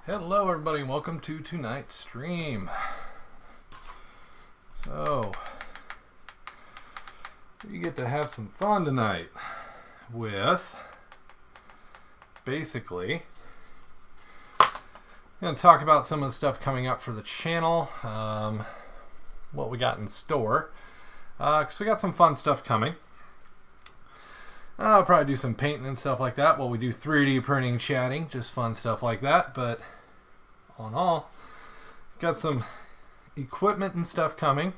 Hello everybody and welcome to tonight's stream. So, we get to have some fun tonight with basically I'm going to talk about some of the stuff coming up for the channel, what we got in store, because we got some fun stuff coming. I'll probably do some painting and stuff like that while we do 3D printing, chatting, just fun stuff like that. But all in all, got some equipment and stuff coming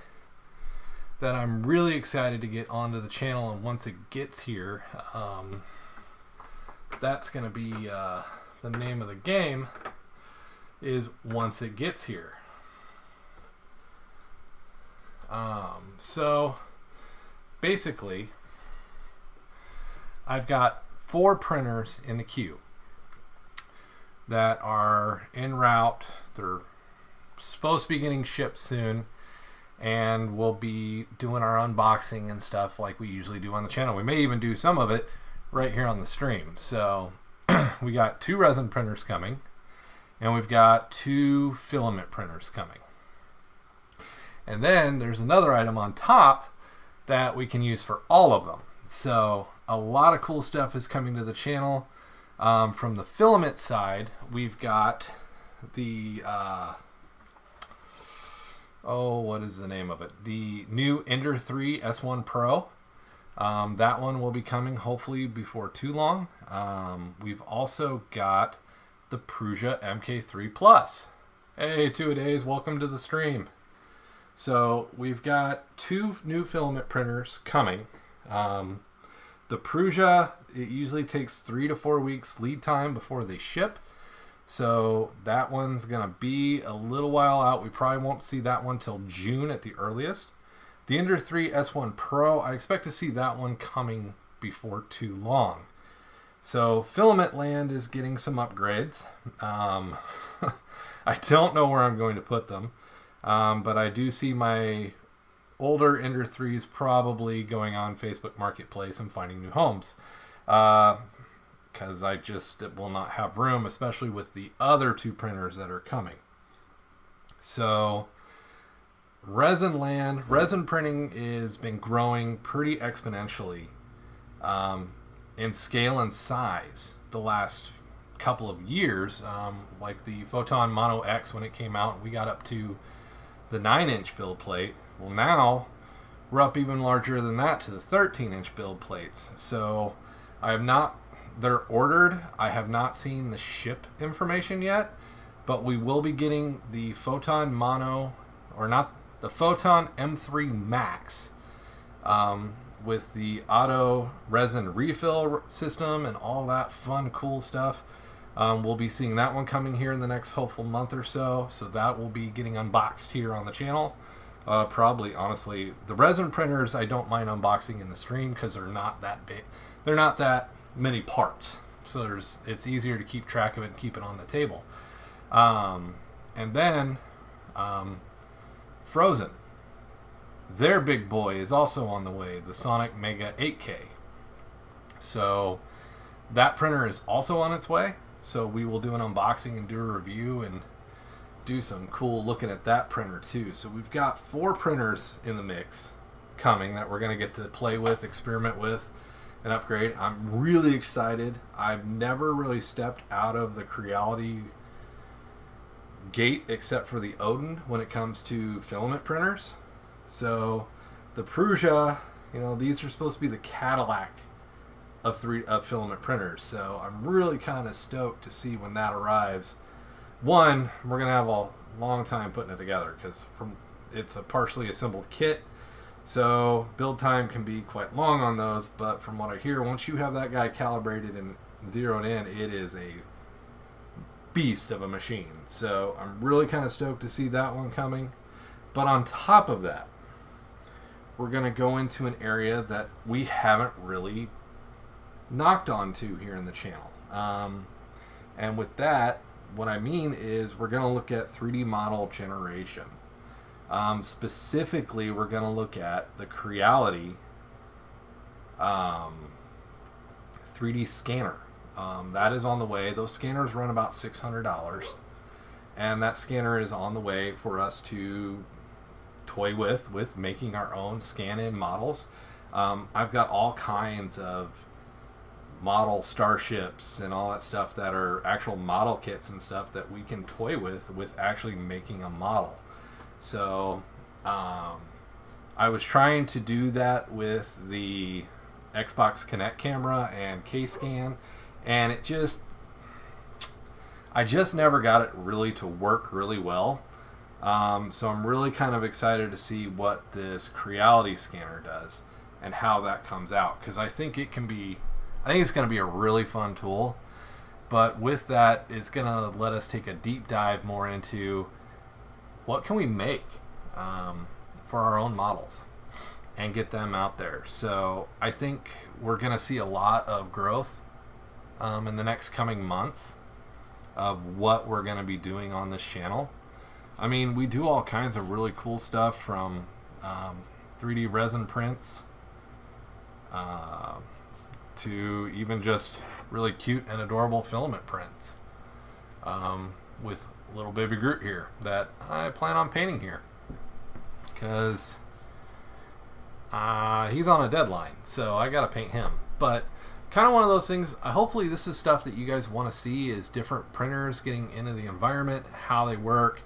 that I'm really excited to get onto the channel. And once it gets here, that's going to be the name of the game, is once it gets here. So basically, I've got 4 printers in the queue that are en route. They're supposed to be getting shipped soon, and we'll be doing our unboxing and stuff like we usually do on the channel. We may even do some of it right here on the stream. So we got 2 resin printers coming, and we've got 2 filament printers coming. And then there's another item on top that we can use for all of them. So a lot of cool stuff is coming to the channel. From the filament side, we've got the what is the name of it? The new Ender 3 S1 Pro. That one will be coming hopefully before too long. We've also got the Prusa MK3 Plus. Hey, 2-a-days, welcome to the stream. So we've got 2 new filament printers coming. The Prusa, it usually takes 3 to 4 weeks lead time before they ship. So that one's going to be a little while out. We probably won't see that one till June at the earliest. The Ender 3 S1 Pro, I expect to see that one coming before too long. So Filament Land is getting some upgrades. I don't know where I'm going to put them. But I do see my older Ender 3s probably going on Facebook Marketplace and finding new homes. Because I just will not have room, especially with the other 2 printers that are coming. So resin printing has been growing pretty exponentially in scale and size the last couple of years. Like the Photon Mono X, when it came out, we got up to the 9-inch build plate. Well, now we're up even larger than that to the 13-inch build plates. So they're ordered. I have not seen the ship information yet, but we will be getting the Photon Mono, or not, the Photon M3 Max with the auto resin refill system and all that fun, cool stuff. We'll be seeing that one coming here in the next hopeful month or so. So that will be getting unboxed here on the channel. Probably, honestly, the resin printers I don't mind unboxing in the stream because they're not that big. They're not that many parts. So it's easier to keep track of it and keep it on the table. And then Frozen. Their big boy is also on the way, the Sonic Mega 8K. So that printer is also on its way. So we will do an unboxing and do a review and do some cool looking at that printer too. So we've got 4 printers in the mix coming that we're going to get to play with, experiment with, and upgrade. I'm really excited. I've never really stepped out of the Creality gate except for the Odin when it comes to filament printers. So the Prusa, these are supposed to be the Cadillac of filament printers. So I'm really kind of stoked to see when that arrives. One, we're going to have a long time putting it together because it's a partially assembled kit. So build time can be quite long on those. But from what I hear, once you have that guy calibrated and zeroed in, it is a beast of a machine. So I'm really kind of stoked to see that one coming. But on top of that, we're going to go into an area that we haven't really knocked onto here in the channel. And with that, what I mean is we're going to look at 3D model generation. Specifically, we're going to look at the Creality 3D scanner. That is on the way. Those scanners run about $600. and that scanner is on the way for us to toy with making our own scan-in models. I've got all kinds of model starships and all that stuff that are actual model kits and stuff that we can toy with actually making a model. So I was trying to do that with the Xbox Kinect camera and K-Scan, and I just never got it really to work really well. So I'm really kind of excited to see what this Creality scanner does and how that comes out, because I think it's going to be a really fun tool. But with that, it's going to let us take a deep dive more into what can we make for our own models and get them out there. So I think we're going to see a lot of growth in the next coming months of what we're going to be doing on this channel. I mean, we do all kinds of really cool stuff, from 3D resin prints to even just really cute and adorable filament prints with little baby Groot here that I plan on painting here, because he's on a deadline, so I gotta paint him. But kind of one of those things, hopefully this is stuff that you guys want to see, is different printers getting into the environment, how they work.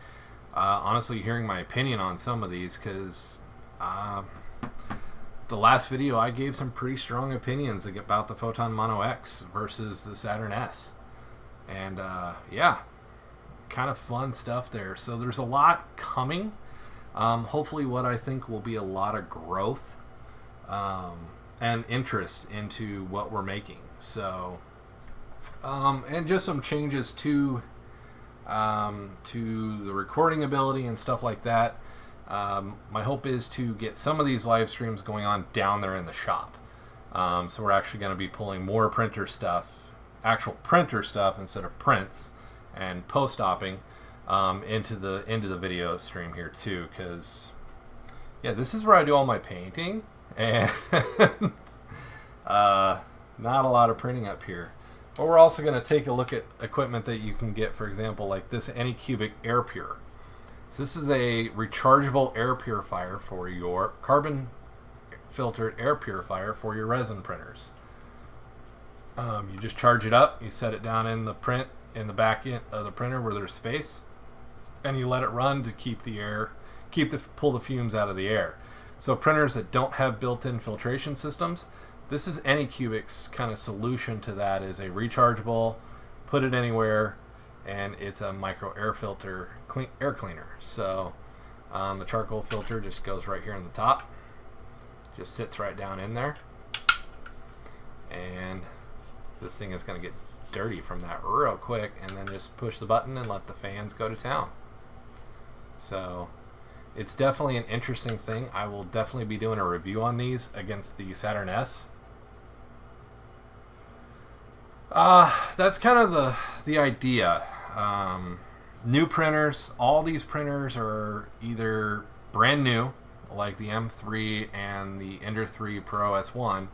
Honestly, hearing my opinion on some of these, because the last video I gave some pretty strong opinions about the Photon Mono X versus the Saturn S. And yeah, kind of fun stuff there. So there's a lot coming. Hopefully what I think will be a lot of growth and interest into what we're making. So and just some changes to the recording ability and stuff like that. My hope is to get some of these live streams going on down there in the shop. So we're actually going to be pulling more printer stuff, actual printer stuff instead of prints, and post-oping into the video stream here too, because yeah, this is where I do all my painting, and not a lot of printing up here. But we're also going to take a look at equipment that you can get, for example, like this Anycubic Air Pure. So this is a rechargeable air purifier for your carbon filtered air purifier for your resin printers. You just charge it up, you set it down in the back end of the printer where there's space, and you let it run to pull the fumes out of the air. So printers that don't have built-in filtration systems, this is Anycubic's kind of solution to that, is a rechargeable, put it anywhere, and it's a micro air filter air cleaner. So the charcoal filter just goes right here in the top, just sits right down in there, and this thing is going to get dirty from that real quick, and then just push the button and let the fans go to town. So it's definitely an interesting thing. I will definitely be doing a review on these against the Saturn S. That's kind of the idea. New printers, all these printers are either brand new, like the M3 and the Ender 3 Pro S1.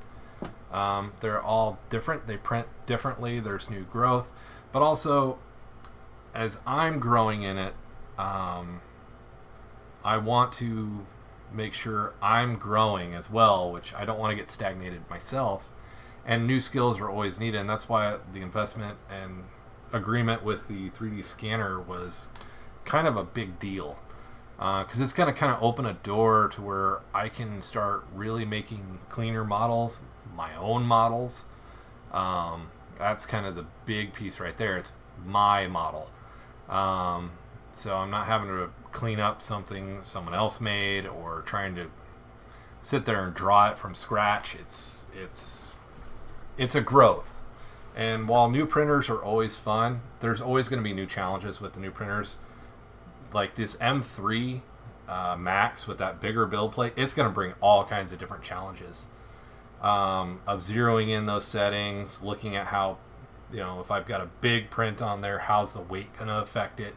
They're all different. They print differently. There's new growth. But also, as I'm growing in it, I want to make sure I'm growing as well, which I don't want to get stagnated myself. And new skills are always needed, and that's why the investment and agreement with the 3D scanner was kind of a big deal, because it's going to kind of open a door to where I can start really making cleaner models, my own models. That's kind of the big piece right there. It's my model. So I'm not having to clean up something someone else made or trying to sit there and draw it from scratch. It's a growth. And while new printers are always fun, there's always going to be new challenges with the new printers. Like this M3 Max with that bigger build plate, it's going to bring all kinds of different challenges of zeroing in those settings, looking at how, if I've got a big print on there, how's the weight going to affect it,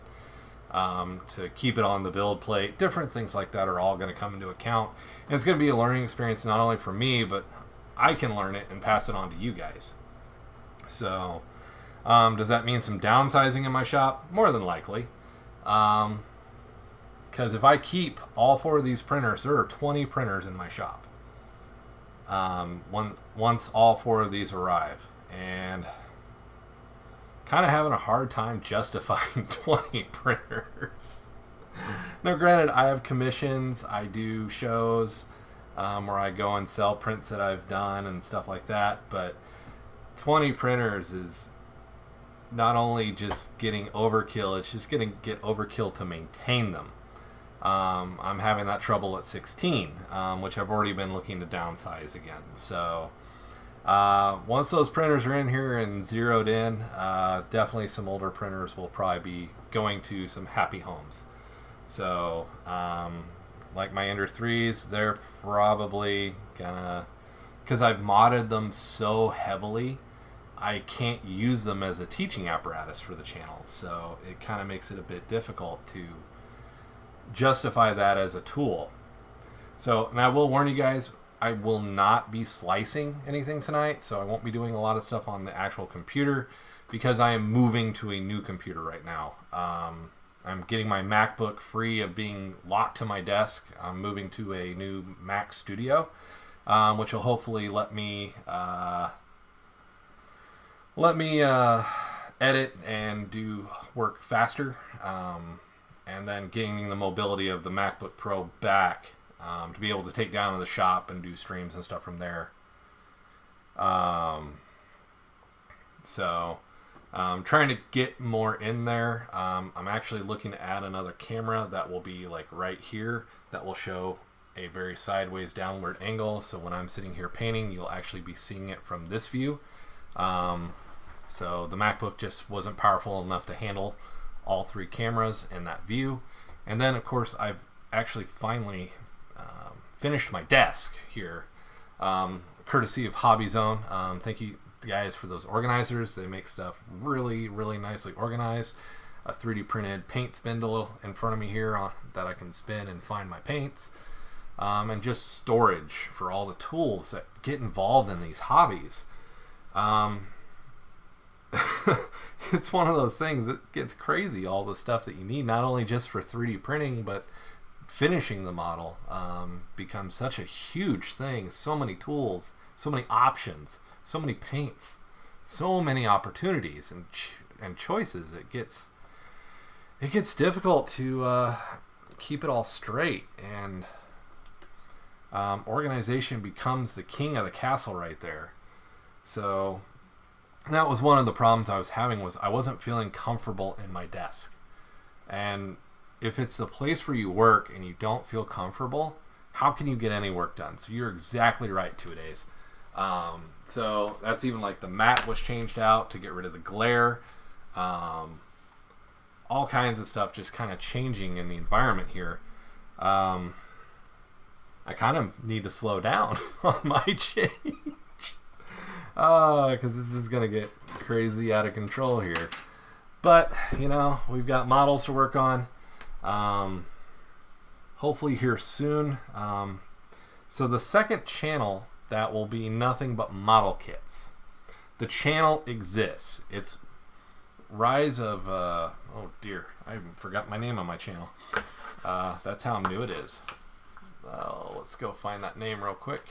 to keep it on the build plate. Different things like that are all going to come into account. And it's going to be a learning experience not only for me, but I can learn it and pass it on to you guys. So, does that mean some downsizing in my shop? More than likely. Because if I keep all 4 of these printers, there are 20 printers in my shop. Once all 4 of these arrive, and kind of having a hard time justifying 20 printers. Now, granted, I have commissions, I do shows where I go and sell prints that I've done and stuff like that, but 20 printers is not only just getting overkill, it's just going to get overkill to maintain them. I'm having that trouble at 16, which I've already been looking to downsize again. So once those printers are in here and zeroed in, definitely some older printers will probably be going to some happy homes. So like my Ender 3s, they're probably gonna, because I've modded them so heavily, I can't use them as a teaching apparatus for the channel. So it kind of makes it a bit difficult to justify that as a tool. So, and I will warn you guys, I will not be slicing anything tonight, so I won't be doing a lot of stuff on the actual computer because I am moving to a new computer right now. I'm getting my MacBook free of being locked to my desk. I'm moving to a new Mac Studio, which will hopefully let me edit and do work faster. And then gaining the mobility of the MacBook Pro back to be able to take down to the shop and do streams and stuff from there. So I'm trying to get more in there. I'm actually looking to add another camera that will be like right here, that will show a very sideways downward angle. So when I'm sitting here painting, you'll actually be seeing it from this view. So the MacBook just wasn't powerful enough to handle all 3 cameras in that view. And then of course I've actually finally finished my desk here, courtesy of Hobby Zone. Thank you guys for those organizers. They make stuff really, really nicely organized. A 3D printed paint spindle in front of me here that I can spin and find my paints, and just storage for all the tools that get involved in these hobbies. It's one of those things that gets crazy, all the stuff that you need, not only just for 3D printing, but finishing the model becomes such a huge thing. So many tools, so many options, so many paints, so many opportunities and choices. It gets difficult to keep it all straight, and organization becomes the king of the castle right there. So that was one of the problems I was having, was I wasn't feeling comfortable in my desk. And if it's the place where you work and you don't feel comfortable, how can you get any work done? So you're exactly right, 2 days. So that's even like the mat was changed out to get rid of the glare. All kinds of stuff just kind of changing in the environment here. I kind of need to slow down on my change. Because this is going to get crazy out of control here. But, you know, we've got models to work on. Hopefully here soon. So the second channel, that will be nothing but model kits. The channel exists. It's Rise of... oh dear, I forgot my name on my channel. That's how new it is. Let's go find that name real quick.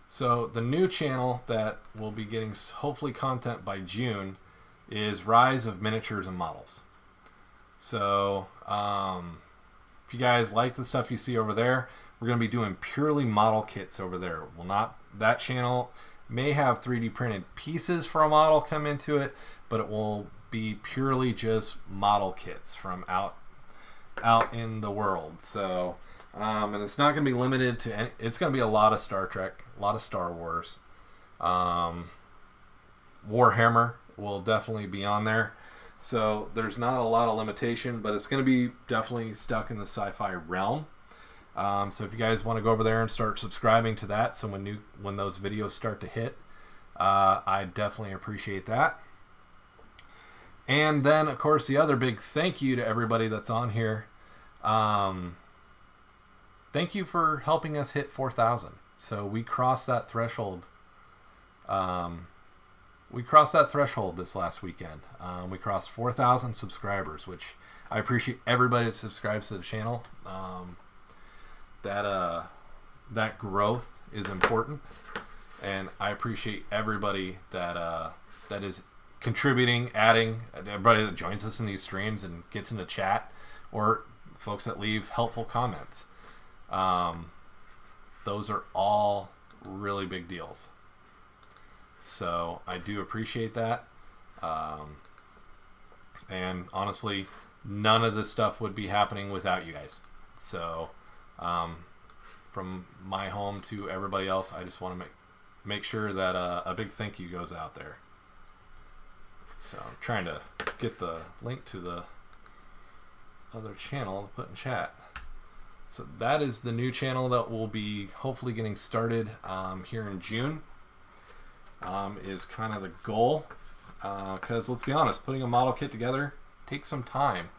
So the new channel that will be getting hopefully content by June is Rise of Miniatures and Models. So if you guys like the stuff you see over there, we're going to be doing purely model kits over there. That channel may have 3D printed pieces for a model come into it, but it will be purely just model kits from out in the world. So and it's not going to be limited to any, it's going to be a lot of Star Trek, a lot of Star Wars. Warhammer will definitely be on there. So there's not a lot of limitation, but it's going to be definitely stuck in the sci-fi realm. So if you guys want to go over there and start subscribing to that, so when those videos start to hit, I definitely appreciate that. And then, of course, the other big thank you to everybody that's on here. Thank you for helping us hit 4,000. So we crossed that threshold we crossed that threshold this last weekend. We crossed 4,000 subscribers, which I appreciate everybody that subscribes to the channel. That growth is important, and I appreciate everybody that is contributing, adding, everybody that joins us in these streams and gets into chat, or folks that leave helpful comments. Those are all really big deals. So I do appreciate that. And honestly, none of this stuff would be happening without you guys. So from my home to everybody else, I just want to make sure that a big thank you goes out there. So I'm trying to get the link to the other channel to put in chat. So that is the new channel that will be hopefully getting started here in June. Is kind of the goal, because let's be honest, putting a model kit together takes some time.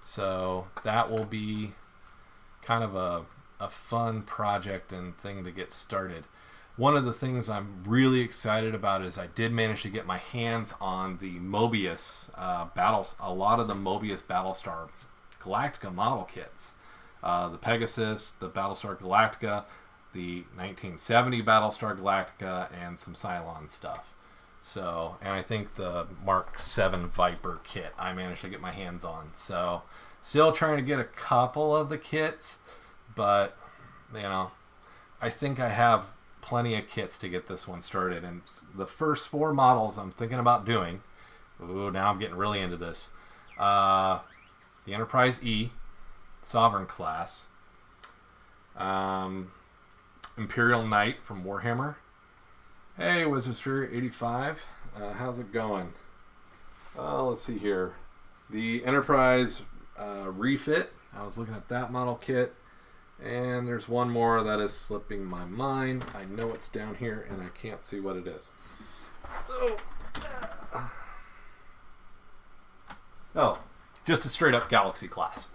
So that will be kind of a fun project and thing to get started. One of the things I'm really excited about is I did manage to get my hands on the Mobius a lot of the Mobius Battlestar Galactica model kits. The Pegasus, the Battlestar Galactica, the 1970 Battlestar Galactica, and some Cylon stuff. So, and I think the Mark 7 Viper kit I managed to get my hands on. So, still trying to get a couple of the kits, but, you know, I think I have plenty of kits to get this one started. And the first 4 models I'm thinking about doing, ooh, now I'm getting really into this. The Enterprise E, Sovereign class, Imperial Knight from Warhammer. Hey, Wizard Spirit 85, how's it going? Let's see here. The Enterprise refit. I was looking at that model kit, and there's one more that is slipping my mind. I know it's down here, and I can't see what it is. Oh, just a straight up Galaxy class.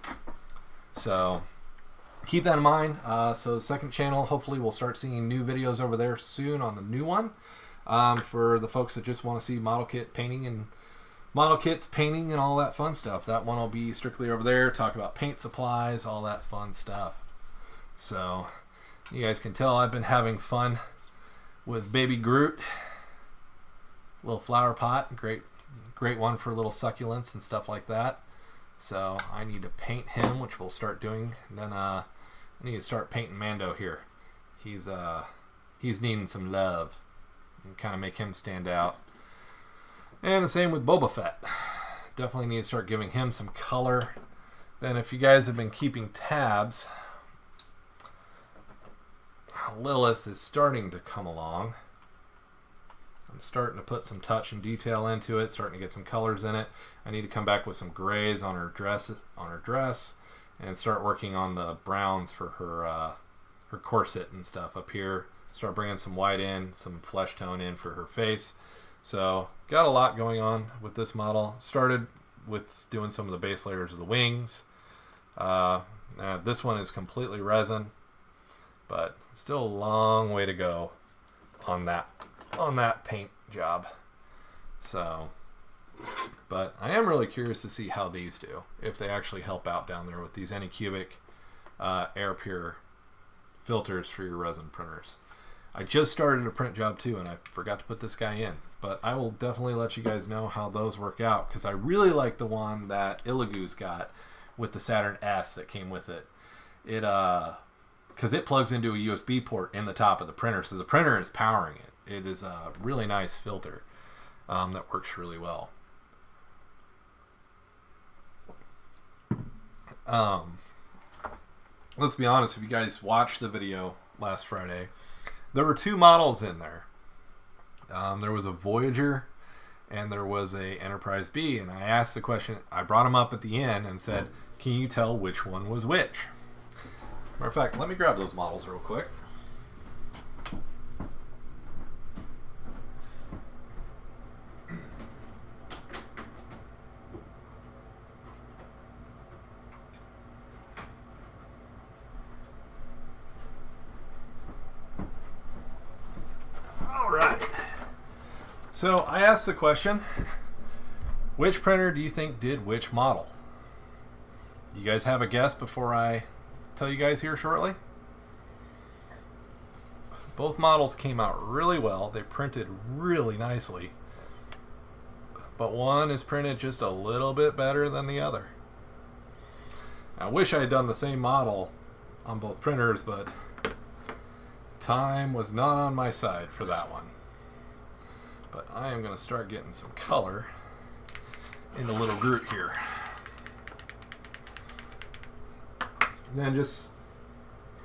So keep that in mind. So second channel, hopefully we'll start seeing new videos over there soon on the new one. For the folks that just want to see model kits, painting, and all that fun stuff. That one will be strictly over there. Talk about paint supplies, all that fun stuff. So you guys can tell I've been having fun with Baby Groot. Little flower pot, great one for little succulents and stuff like that. So I need to paint him, which we'll start doing. And then I need to start painting Mando here. He's needing some love and kind of make him stand out. And the same with Boba Fett. Definitely need to start giving him some color. Then if you guys have been keeping tabs, Lilith is starting to come along. I'm starting to put some touch and detail into it, starting to get some colors in it. I need to come back with some grays on her dress, and start working on the browns for her corset and stuff up here. Start bringing some white in, some flesh tone in for her face. So got a lot going on with this model. Started with doing some of the base layers of the wings. This one is completely resin, but still a long way to go on that paint job. So, but I am really curious to see how these do, if they actually help out down there with these Anycubic air pure filters for your resin printers. I just started a print job too, and I forgot to put this guy in, but I will definitely let you guys know how those work out, because I really like the one that Illigoos got with the Saturn S that came with it. It because it plugs into a USB port in the top of the printer, so the printer is powering it. It is a really nice filter that works really well. Let's be honest, if you guys watched the video last Friday, there were 2 models in there. There was a Voyager and there was a Enterprise B, and I asked the question, I brought them up at the end and said, can you tell which one was which? Matter of fact, let me grab those models real quick. All right. So I asked the question, which printer do you think did which model? You guys have a guess before I tell you guys here shortly? Both models came out really well. They printed really nicely. But one is printed just a little bit better than the other. I wish I had done the same model on both printers, but time was not on my side for that one. But I am going to start getting some color in the little Groot here. And then just,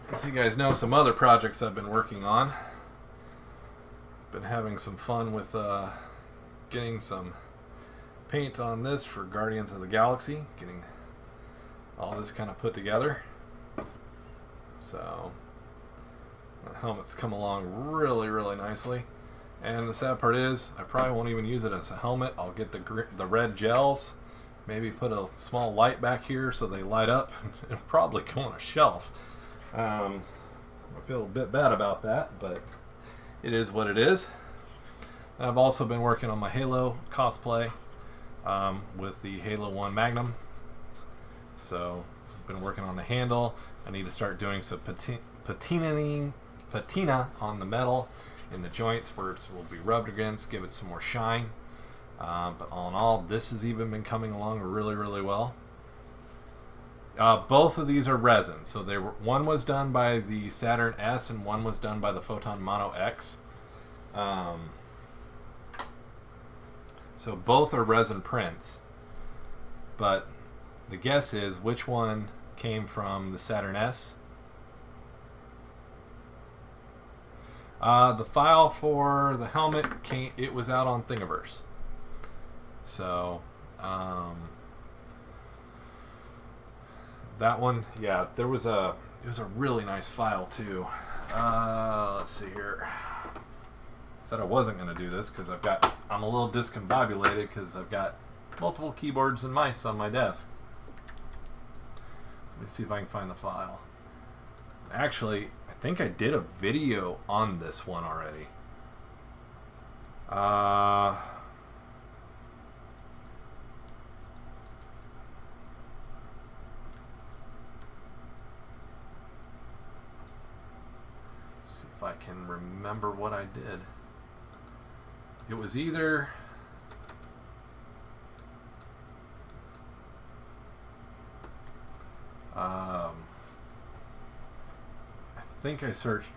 as you guys know, some other projects I've been working on. Been having some fun with getting some paint on this for Guardians of the Galaxy. Getting all this kind of put together. So the helmet's come along really, really nicely. And the sad part is, I probably won't even use it as a helmet. I'll get the red gels, maybe put a small light back here so they light up. It'll probably go on a shelf. I feel a bit bad about that, but it is what it is. I've also been working on my Halo cosplay with the Halo 1 Magnum. So I've been working on the handle. I need to start doing some patina on the metal in the joints where it will be rubbed against, give it some more shine. But all in all, this has even been coming along really, really well. Both of these are resin. So one was done by the Saturn S and one was done by the Photon Mono X. So both are resin prints. But the guess is which one came from the Saturn S. The file for the helmet it was out on Thingiverse. So that one, yeah, it was a really nice file too. Let's see here. Said I wasn't going to do this because I'm a little discombobulated because I've got multiple keyboards and mice on my desk. Let me see if I can find the file. Actually, I think I did a video on this one already. See if I can remember what I did. It was either I think I searched.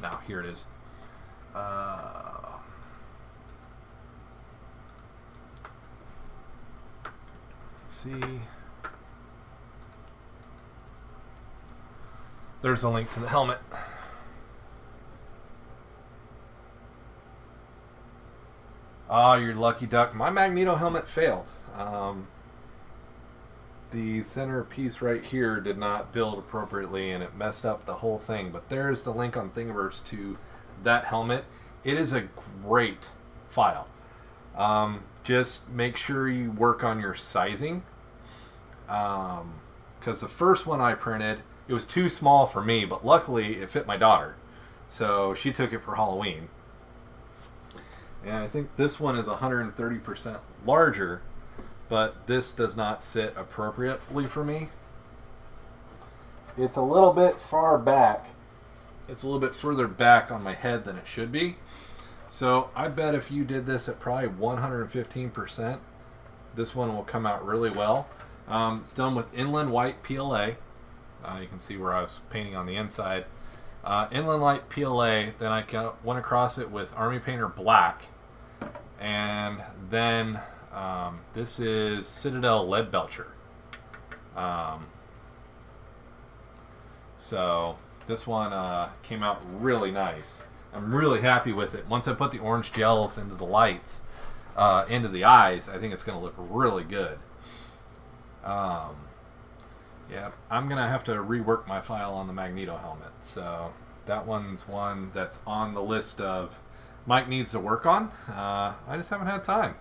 Now here it is. Let's see. There's a link to the helmet. Ah, you're lucky duck. My Magneto helmet failed. The center piece right here did not build appropriately and it messed up the whole thing. But there's the link on Thingiverse to that helmet. It is a great file. Just make sure you work on your sizing. Because the first one I printed, it was too small for me, but luckily it fit my daughter. So she took it for Halloween. And I think this one is 130% larger, but this does not sit appropriately for me. It's a little bit far back. It's a little bit further back on my head than it should be. So I bet if you did this at probably 115%, this one will come out really well. It's done with inland white PLA. You can see where I was painting on the inside. Inland white PLA, then I went across it with Army Painter Black. And then this is Citadel Lead Belcher. So this one came out really nice. I'm really happy with it. Once I put the orange gels into the lights, into the eyes, I think it's going to look really good. Yeah, I'm going to have to rework my file on the Magneto helmet. So that one's one that's on the list of Mike needs to work on. I just haven't had time.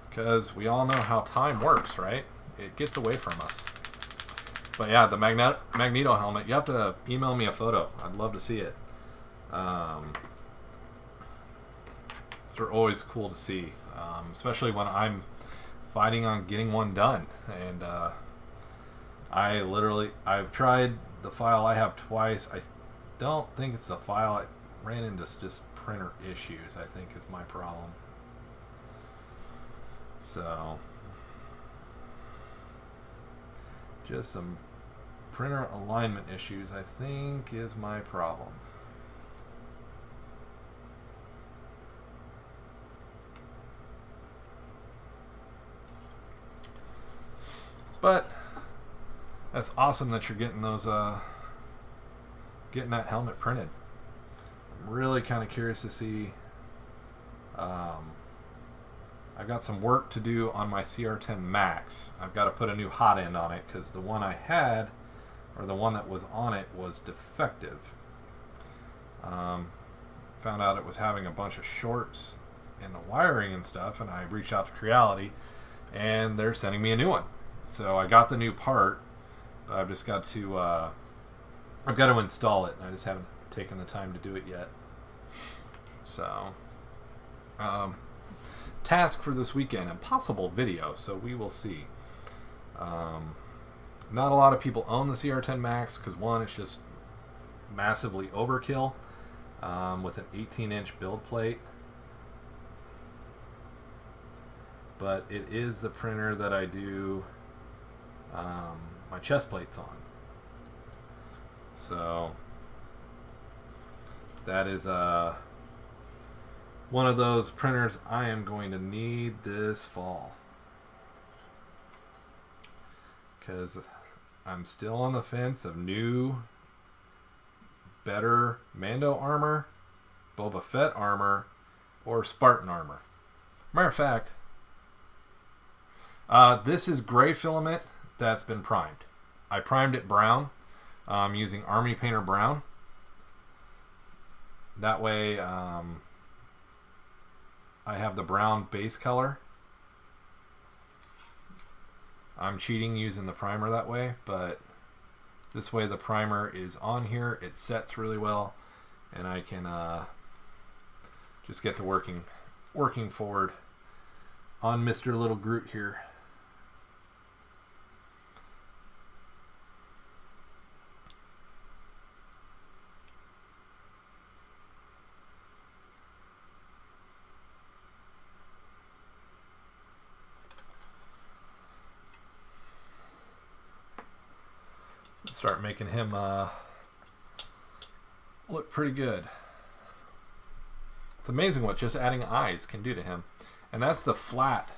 Because we all know how time works, right? It gets away from us. But yeah, the Magneto helmet, you have to email me a photo. I'd love to see it. they're always cool to see, especially when I'm fighting on getting one done. And I've tried the file I have twice. I don't think it's the file. I ran into just printer issues, I think, is my problem. So just some printer alignment issues, I think, is my problem. But that's awesome that you're getting those getting that helmet printed. I'm really kind of curious to see. I've got some work to do on my CR10 Max. I've got to put a new hot end on it because the one I had, or the one that was on it, was defective. Found out it was having a bunch of shorts in the wiring and stuff, and I reached out to Creality, and they're sending me a new one. So I got the new part, but I've just got to I've got to install it, and I just haven't taken the time to do it yet. So task for this weekend, a possible video, so we will see. Not a lot of people own the CR10 Max because, one, it's just massively overkill with an 18-inch build plate. But it is the printer that I do my chest plates on. So that is one of those printers I am going to need this fall, because I'm still on the fence of new, better Mando armor, Boba Fett armor, or Spartan armor. Matter of fact, this is gray filament that's been primed. I primed it brown using Army Painter Brown. That way I have the brown base color. I'm cheating using the primer that way, but this way the primer is on here, it sets really well, and I can just get to working forward on Mr. Little Groot here. Start making him look pretty good. It's amazing what just adding eyes can do to him. And that's the flat,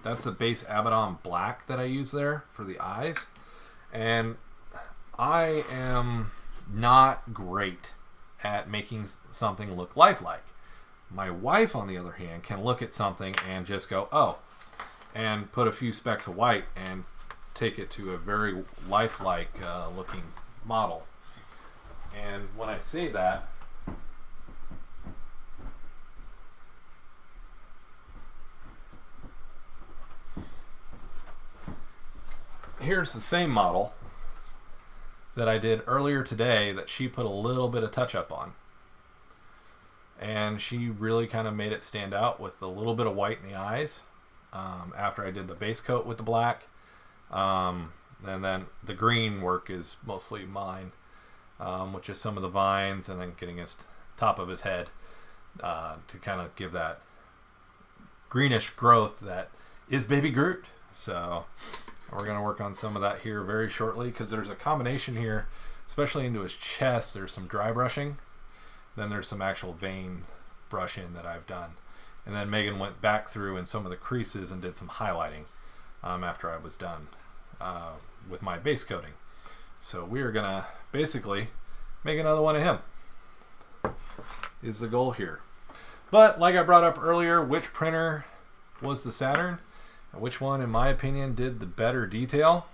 that's the base Abaddon black that I use there for the eyes. And I am not great at making something look lifelike. My wife, on the other hand, can look at something and just go, oh, and put a few specks of white and take it to a very lifelike looking model. And when I say that, here's the same model that I did earlier today that she put a little bit of touch up on. And she really kind of made it stand out with a little bit of white in the eyes after I did the base coat with the black. And then the green work is mostly mine, which is some of the vines and then getting his top of his head to kind of give that greenish growth that is Baby Groot. So we're going to work on some of that here very shortly, because there's a combination here, especially into his chest. There's some dry brushing, then there's some actual vein brushing that I've done, and then Megan went back through in some of the creases and did some highlighting after I was done with my base coating. So we are gonna basically make another one of him, is the goal here. But like I brought up earlier, which printer was the Saturn and which one, in my opinion, did the better detail?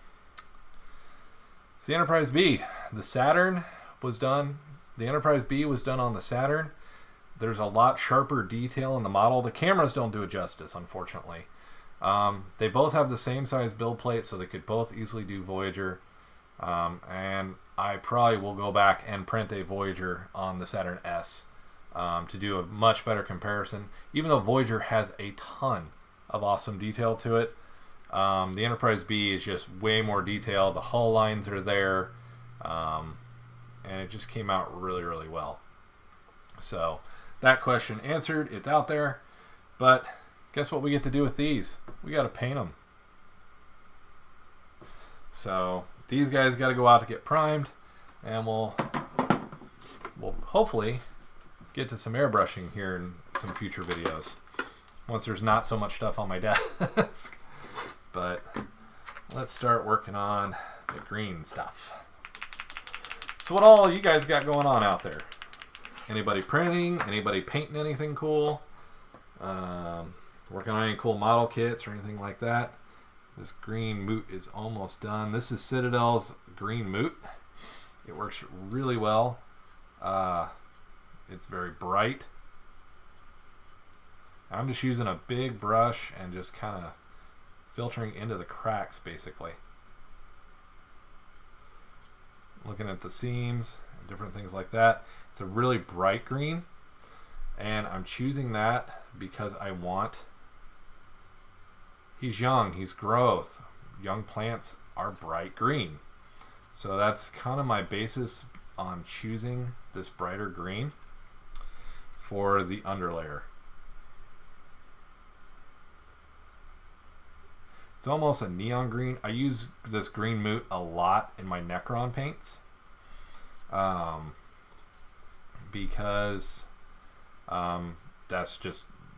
It's the Enterprise B. The Saturn was done, the Enterprise B was done on the Saturn. There's a lot sharper detail in the model. The cameras don't do it justice, unfortunately. They both have the same size build plate, so they could both easily do Voyager. And I probably will go back and print a Voyager on the Saturn S to do a much better comparison. Even though Voyager has a ton of awesome detail to it, the Enterprise B is just way more detailed. The hull lines are there, and it just came out really, really well. So that question answered. It's out there. But guess what we get to do with these? We got to paint them. So these guys got to go out to get primed, and we'll hopefully get to some airbrushing here in some future videos once there's not so much stuff on my desk. But let's start working on the green stuff. So what all you guys got going on out there? Anybody printing? Anybody painting anything cool? Working on any cool model kits or anything like that? This green moot is almost done. This is Citadel's green moot. It works really well. It's very bright. I'm just using a big brush and just kind of filtering into the cracks, basically. Looking at the seams and different things like that. It's a really bright green, and I'm choosing that because I want... He's young, he's growth. Young plants are bright green. So that's kind of my basis on choosing this brighter green for the underlayer. It's almost a neon green. I use this green moot a lot in my Necron paints because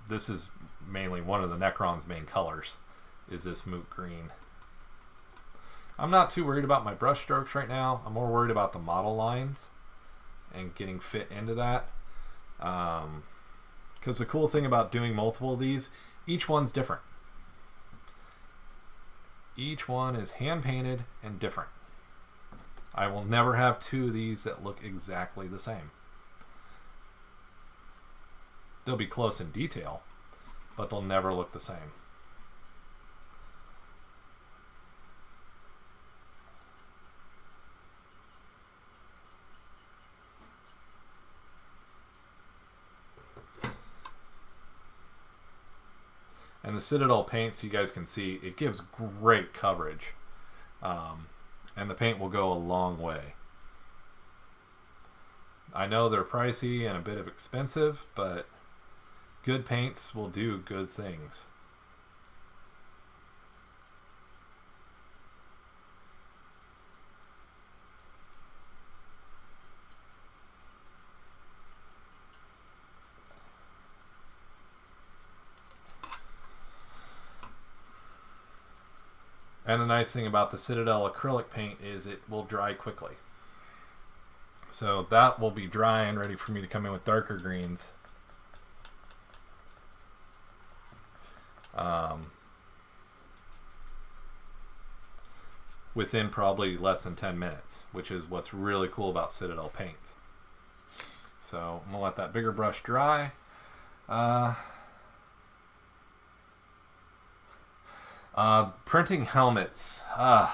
this is mainly one of the Necron's main colors, is this moot green. I'm not too worried about my brush strokes right now. I'm more worried about the model lines and getting fit into that. Because the cool thing about doing multiple of these, each one's different. Each one is hand painted and different. I will never have two of these that look exactly the same. They'll be close in detail, but they'll never look the same. And the Citadel paint, so you guys can see, it gives great coverage. And the paint will go a long way. I know they're pricey and a bit of expensive, but good paints will do good things. And the nice thing about the Citadel acrylic paint is it will dry quickly. So that will be dry and ready for me to come in with darker greens. Within probably less than 10 minutes, which is what's really cool about Citadel paints. So I'm going to let that bigger brush dry. Printing helmets. I've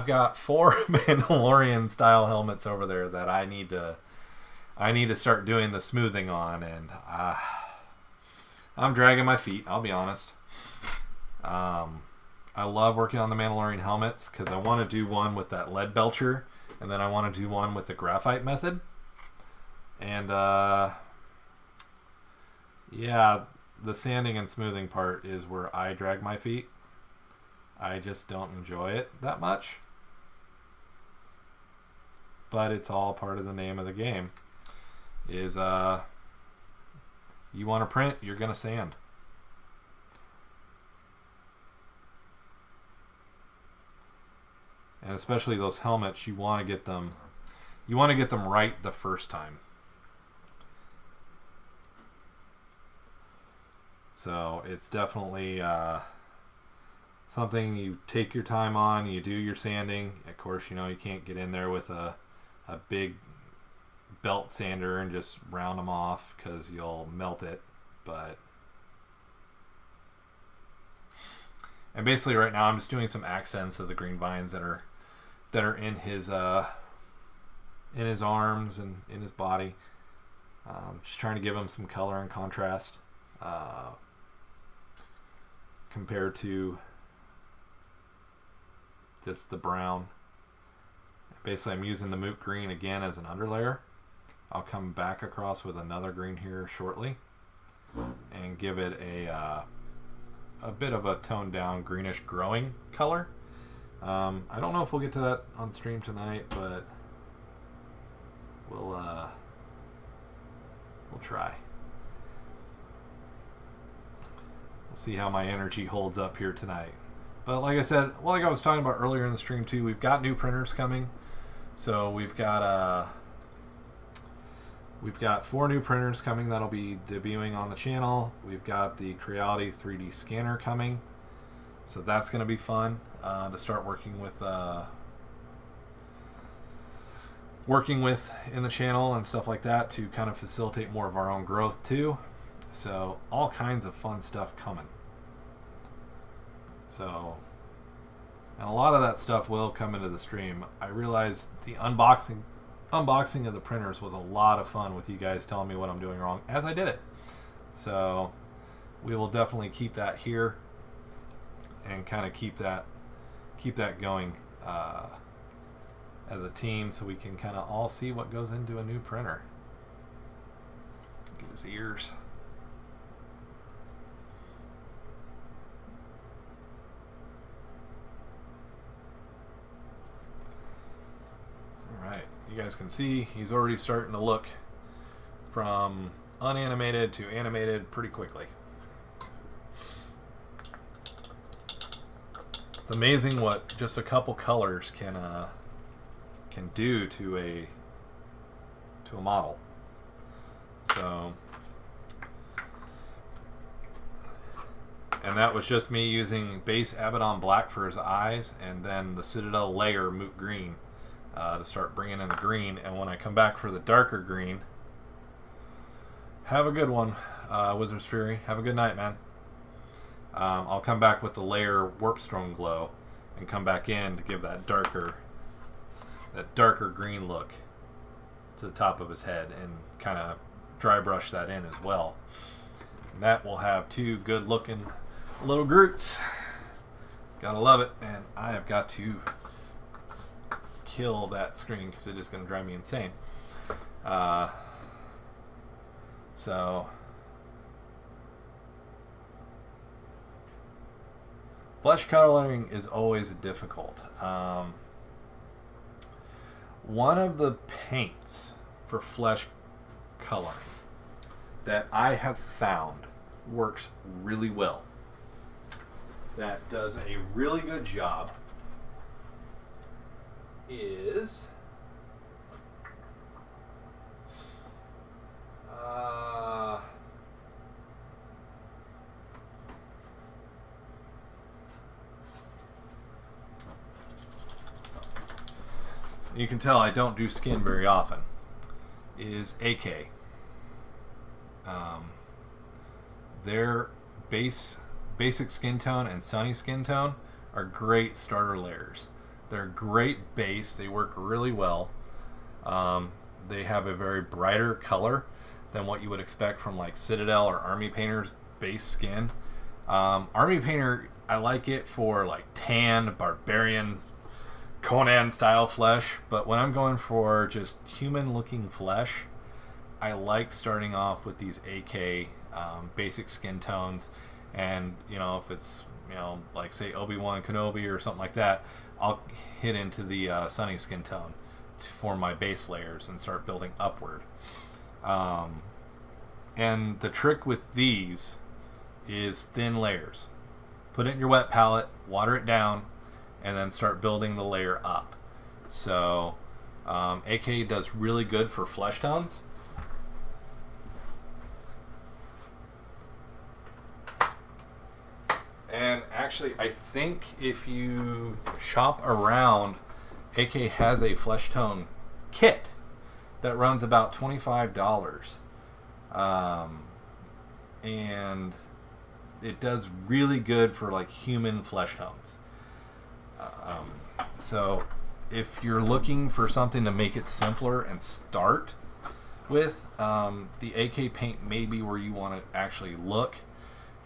got 4 Mandalorian style helmets over there that I need to start doing the smoothing on, and I'm dragging my feet, I'll be honest. I love working on the Mandalorian helmets because I want to do one with that lead belcher, and then I want to do one with the graphite method. And yeah, the sanding and smoothing part is where I drag my feet. I just don't enjoy it that much. But it's all part of the name of the game. Is you want to print, you're going to sand. And especially those helmets, you want to get them right the first time. So it's definitely something you take your time on. You do your sanding. Of course, you can't get in there with a big belt sander and just round them off because you'll melt it. And basically right now I'm just doing some accents of the green vines that are in his arms and in his body. Just trying to give them some color and contrast compared to just the brown. Basically, I'm using the moot green again as an underlayer. I'll come back across with another green here shortly and give it a bit of a toned down greenish growing color. I don't know if we'll get to that on stream tonight, but we'll try. We'll see how my energy holds up here tonight. But like I said, well, like I was talking about earlier in the stream too, we've got new printers coming. So we've got 4 new printers coming that'll be debuting on the channel. We've got the Creality 3D scanner coming, so that's going to be fun to start working with in the channel and stuff like that to kind of facilitate more of our own growth too. So all kinds of fun stuff coming. So, and a lot of that stuff will come into the stream. I realized the unboxing of the printers was a lot of fun with you guys telling me what I'm doing wrong as I did it. So we will definitely keep that here and kind of keep that going as a team, so we can kind of all see what goes into a new printer. Look at his ears. Alright, you guys can see he's already starting to look from unanimated to animated pretty quickly. It's amazing what just a couple colors can do to a model. So, and that was just me using base Abaddon black for his eyes, and then the Citadel layer moot green to start bringing in the green. And when I come back for the darker green, have a good one, Wizard's Fury. Have a good night, man. I'll come back with the layer Warpstone Glow and come back in to give that darker green look to the top of his head and kind of dry brush that in as well. And that will have 2 good looking little Groots. Gotta love it. And I have got to kill that screen because it is going to drive me insane. So flesh coloring is always difficult. One of the paints for flesh coloring that I have found works really well, that does a really good job, is you can tell I don't do skin very often, is AK. Their basic skin tone and sunny skin tone are great starter layers. They're great base. They work really well. They have a very brighter color than what you would expect from like Citadel or Army Painter's base skin. Army Painter, I like it for like tan, barbarian, Conan style flesh, but when I'm going for just human looking flesh, I like starting off with these AK basic skin tones. And you know, if it's, you know, like say Obi-Wan Kenobi or something like that, I'll hit into the sunny skin tone to form my base layers and start building upward. And the trick with these is thin layers. Put it in your wet palette, water it down, and then start building the layer up. So AK does really good for flesh tones. And actually, I think if you shop around, AK has a flesh tone kit that runs about $25. And it does really good for like human flesh tones. So if you're looking for something to make it simpler and start, with. The AK paint may be where you want to actually look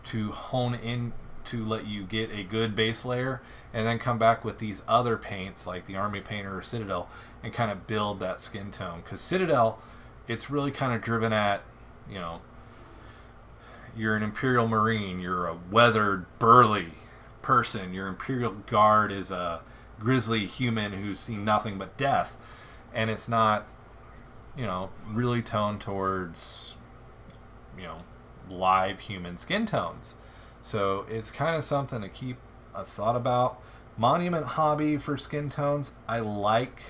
to hone in to let you get a good base layer, and then come back with these other paints like the Army Painter or Citadel and kind of build that skin tone. Because Citadel, it's really kind of driven at, you know, you're an Imperial Marine, you're a weathered, burly person. Your Imperial Guard is a grizzly human who's seen nothing but death. And it's not, you know, really toned towards, you know, live human skin tones. So it's kind of something to keep a thought about. Monument Hobby for skin tones, I like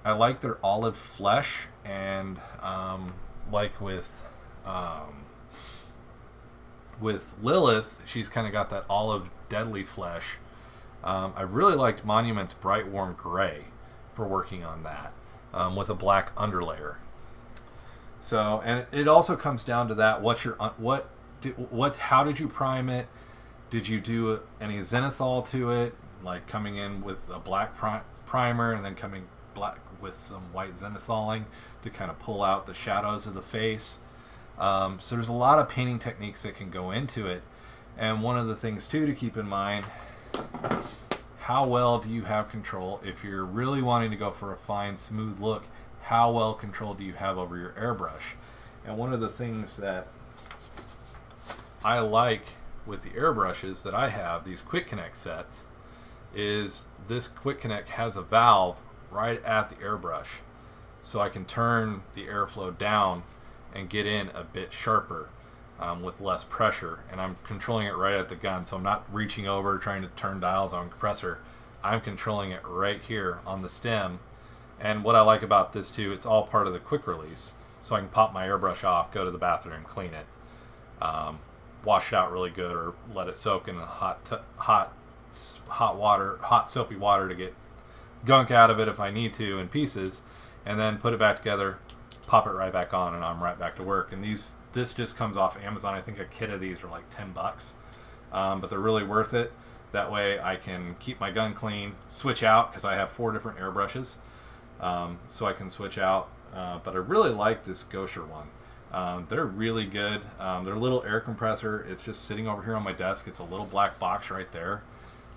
their olive flesh, and like with Lilith, she's kind of got that olive deadly flesh. I've really liked Monument's Bright Warm Gray for working on that with a black underlayer. So, and it also comes down to that: how did you prime it? Did you do any zenithal to it, like coming in with a black primer and then coming black with some white zenithaling to kind of pull out the shadows of the face? So there's a lot of painting techniques that can go into it. And one of the things too to keep in mind, how well do you have control? If you're really wanting to go for a fine, smooth look, how well control do you have over your airbrush? And one of the things that I like with the airbrushes that I have, these Quick Connect sets, is this Quick Connect has a valve right at the airbrush, so I can turn the airflow down and get in a bit sharper with less pressure, and I'm controlling it right at the gun, so I'm not reaching over trying to turn dials on compressor. I'm controlling it right here on the stem. And what I like about this too, it's all part of the quick release, so I can pop my airbrush off, go to the bathroom, clean it, wash it out really good, or let it soak in the hot soapy water to get gunk out of it if I need to in pieces, and then put it back together, pop it right back on, and I'm right back to work. And this just comes off Amazon. I think a kit of these are like $10, but they're really worth it. That way I can keep my gun clean, switch out, because I have 4 different airbrushes, so I can switch out. But I really like this Gosher one. They're really good. They're a little air compressor. It's just sitting over here on my desk. It's a little black box right there.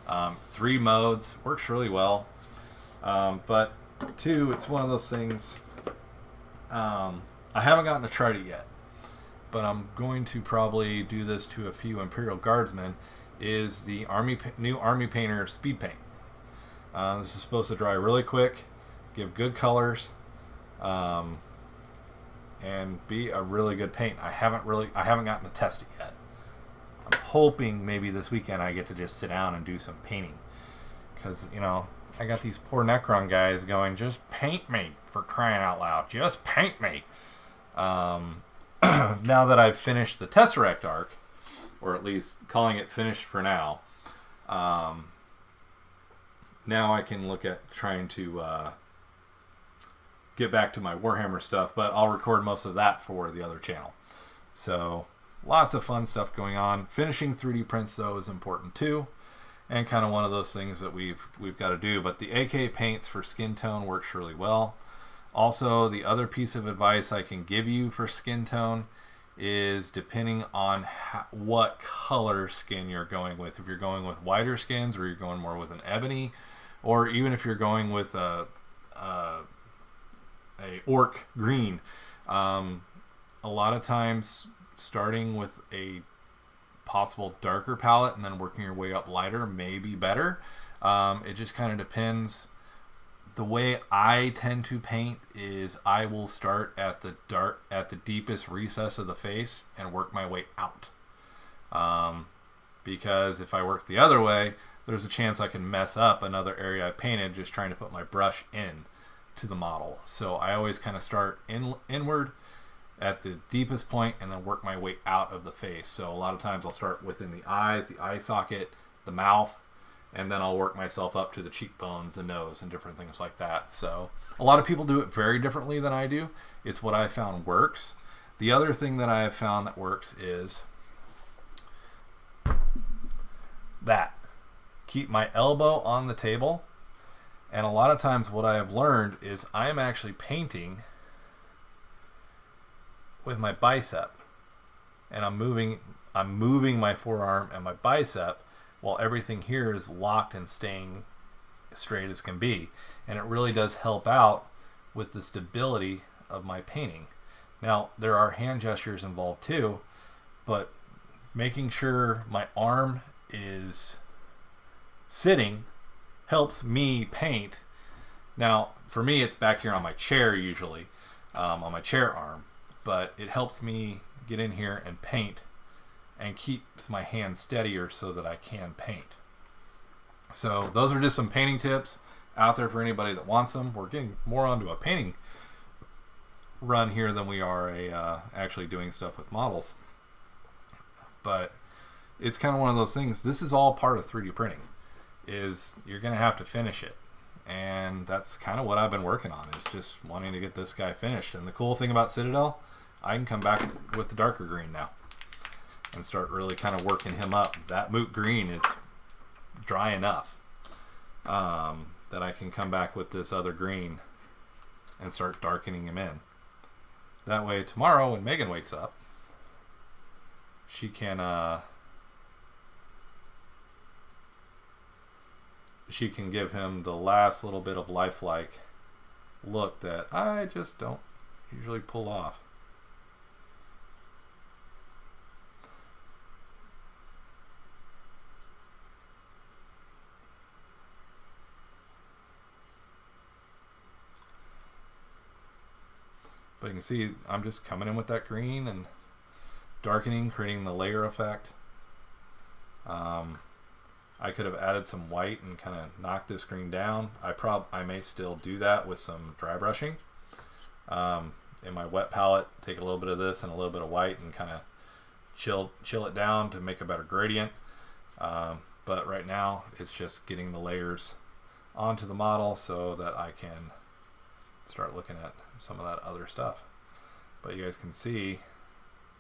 3 modes, works really well. But 2, it's one of those things, I haven't gotten to try it yet, but I'm going to probably do this to a few Imperial Guardsmen, is the new Army Painter Speed Paint. This is supposed to dry really quick, give good colors, and be a really good paint. I haven't gotten to test it yet. I'm hoping maybe this weekend I get to just sit down and do some painting, because, you know, I got these poor Necron guys going, just paint me, for crying out loud, just paint me. Now that I've finished the Tesseract arc, or at least calling it finished for now, now I can look at trying to get back to my Warhammer stuff, but I'll record most of that for the other channel. So lots of fun stuff going on. Finishing 3D prints though is important too, and kind of one of those things that we've got to do. But the AK paints for skin tone works really well. Also, the other piece of advice I can give you for skin tone is, depending on what color skin you're going with. If you're going with whiter skins, or you're going more with an ebony, or even if you're going with a orc green, a lot of times starting with a possible darker palette and then working your way up lighter may be better. It just kind of depends. The way I tend to paint is I will start at the deepest recess of the face and work my way out. Because if I work the other way, there's a chance I can mess up another area I painted just trying to put my brush in to the model. So I always kind of start inward at the deepest point and then work my way out of the face. So a lot of times I'll start within the eyes, the eye socket, the mouth, and then I'll work myself up to the cheekbones, the nose, and different things like that. So a lot of people do it very differently than I do. It's what I found works. The other thing that I have found that works is that. Keep my elbow on the table. And a lot of times what I have learned is I am actually painting with my bicep, and I'm moving my forearm and my bicep while everything here is locked and staying straight as can be. And it really does help out with the stability of my painting. Now, there are hand gestures involved too, but making sure my arm is sitting helps me paint. Now, for me, it's back here on my chair usually, on my chair arm, but it helps me get in here and paint and keeps my hand steadier so that I can paint. So those are just some painting tips out there for anybody that wants them. We're getting more onto a painting run here than we are actually doing stuff with models. But it's kind of one of those things. This is all part of 3D printing. Is you're going to have to finish it. And that's kind of what I've been working on, is just wanting to get this guy finished. And the cool thing about Citadel, I can come back with the darker green now and start really kind of working him up. That moot green is dry enough that I can come back with this other green and start darkening him in. That way tomorrow when Megan wakes up, she can give him the last little bit of lifelike look that I just don't usually pull off. But you can see I'm just coming in with that green and darkening, creating the layer effect. I could have added some white and kind of knocked this green down. I may still do that with some dry brushing. In my wet palette, take a little bit of this and a little bit of white and kind of chill it down to make a better gradient. But right now it's just getting the layers onto the model so that I can start looking at some of that other stuff. But you guys can see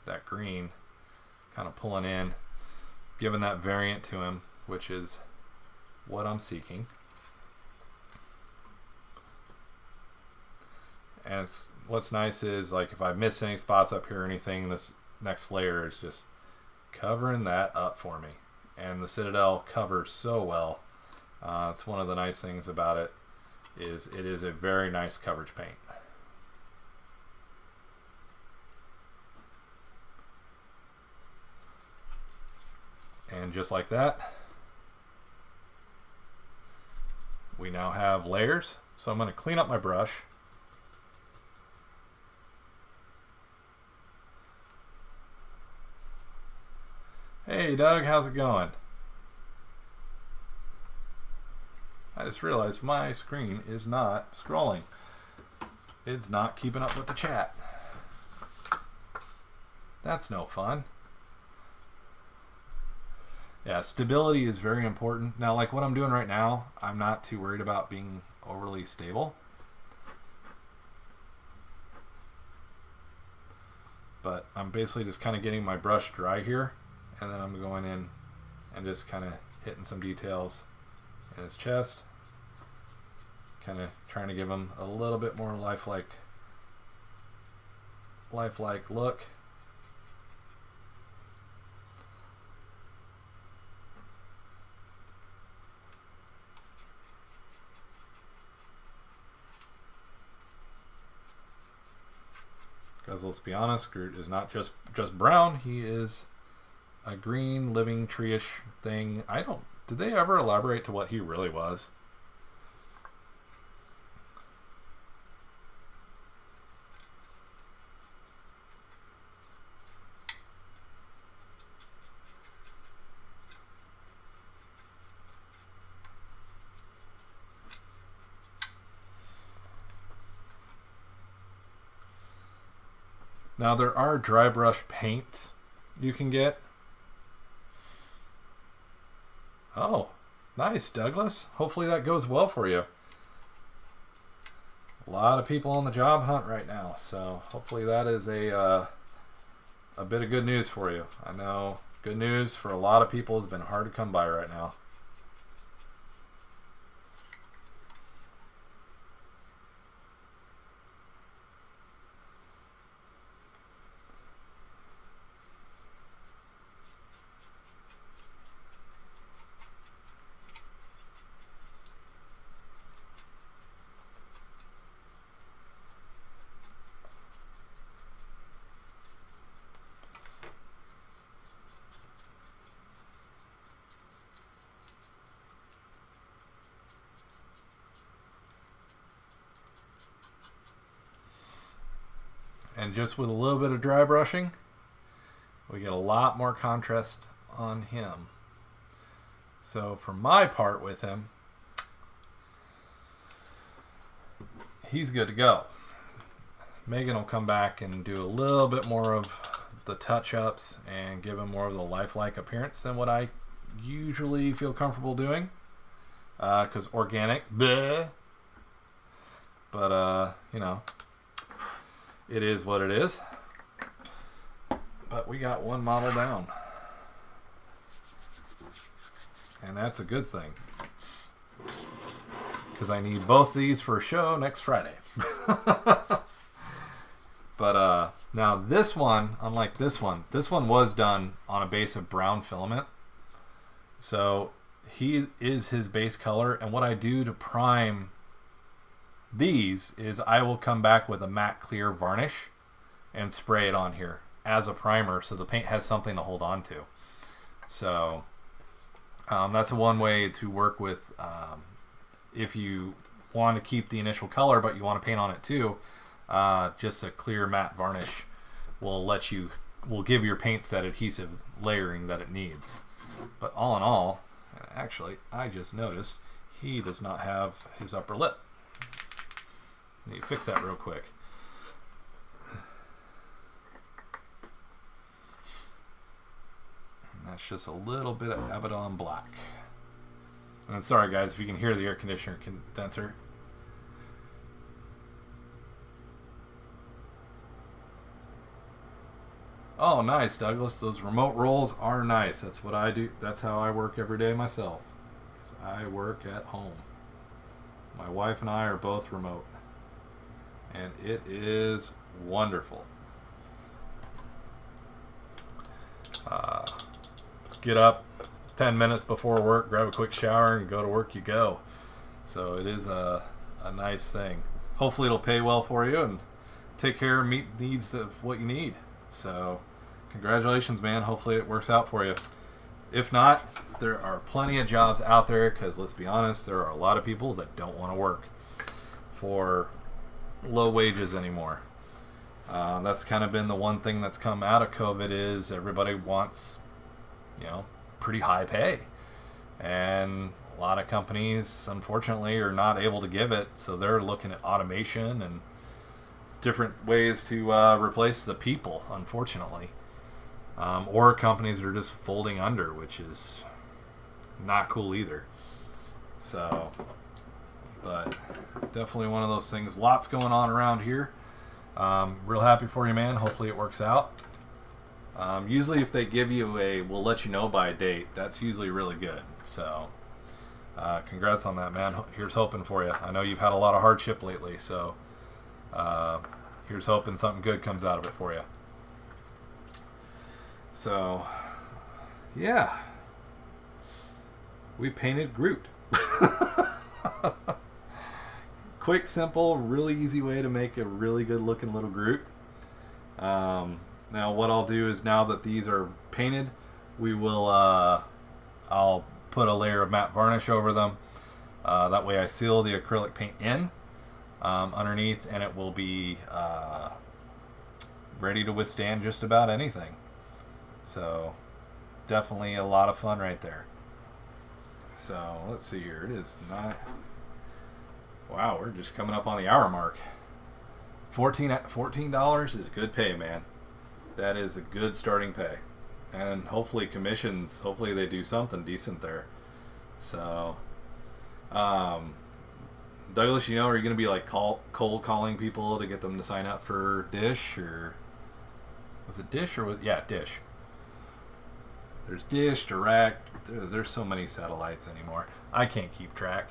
that green kind of pulling in, giving that variant to him, which is what I'm seeking. And what's nice is, like, if I miss any spots up here or anything, this next layer is just covering that up for me. And the Citadel covers so well. It's one of the nice things about it, is it is a very nice coverage paint. And just like that, we now have layers. So I'm going to clean up my brush. Hey Doug, how's it going? I just realized my screen is not scrolling. It's not keeping up with the chat. That's no fun. Yeah, stability is very important. Now, like what I'm doing right now, I'm not too worried about being overly stable. But I'm basically just kind of getting my brush dry here, and then I'm going in and just kind of hitting some details in his chest. Kind of trying to give him a little bit more lifelike look. Because let's be honest, Groot is not just brown. He is a green living tree-ish thing. Did they ever elaborate to what he really was? Now there are dry brush paints you can get. Oh, nice, Douglas. Hopefully that goes well for you. A lot of people on the job hunt right now, so hopefully that is a bit of good news for you. I know good news for a lot of people has been hard to come by right now. And just with a little bit of dry brushing, we get a lot more contrast on him. So for my part with him, he's good to go. Megan will come back and do a little bit more of the touch-ups and give him more of the lifelike appearance than what I usually feel comfortable doing. Because organic, bleh. But, you know, it is what it is. But we got one model down. And that's a good thing. Because I need both these for a show next Friday. But now this one, unlike this one was done on a base of brown filament. So he is his base color. And what I do to prime these is I will come back with a matte clear varnish and spray it on here as a primer so the paint has something to hold on to. So that's one way to work with if you want to keep the initial color but you want to paint on it too. Just a clear matte varnish will give your paints that adhesive layering that it needs. But all in all, actually I just noticed he does not have his upper lip. Need to fix that real quick. And that's just a little bit of Abaddon black. And sorry guys if you can hear the air conditioner condenser. Oh, nice, Douglas. Those remote rolls are nice. That's what I do. That's how I work every day myself. Because I work at home. My wife and I are both remote. And it is wonderful. Get up 10 minutes before work, grab a quick shower, and go to work you go. So it is a nice thing. Hopefully it'll pay well for you and take care and meet the needs of what you need. So congratulations, man. Hopefully it works out for you. If not, there are plenty of jobs out there because let's be honest, there are a lot of people that don't want to work for low wages anymore. That's kind of been the one thing that's come out of COVID is everybody wants, you know, pretty high pay. And a lot of companies, unfortunately, are not able to give it. So they're looking at automation and different ways to replace the people, unfortunately. Or companies are just folding under, which is not cool either. So, but definitely one of those things. Lots going on around here. Real happy for you, man. Hopefully it works out. Usually if they give you we'll let you know by a date, that's usually really good. So, congrats on that, man. Here's hoping for you. I know you've had a lot of hardship lately, so here's hoping something good comes out of it for you. So, yeah. We painted Groot. Quick, simple, really easy way to make a really good looking little Groot. Now what I'll do is now that these are painted, we will I'll put a layer of matte varnish over them. That way I seal the acrylic paint in underneath, and it will be ready to withstand just about anything. So definitely a lot of fun right there. So let's see here. It is not. Wow, we're just coming up on the hour mark. $14 is good pay, man. That is a good starting pay. And hopefully commissions, hopefully they do something decent there. So, Douglas, you know, are you going to be like cold calling people to get them to sign up for Dish? Or was it Dish or yeah, Dish. There's Dish, Direct. There's so many satellites anymore. I can't keep track.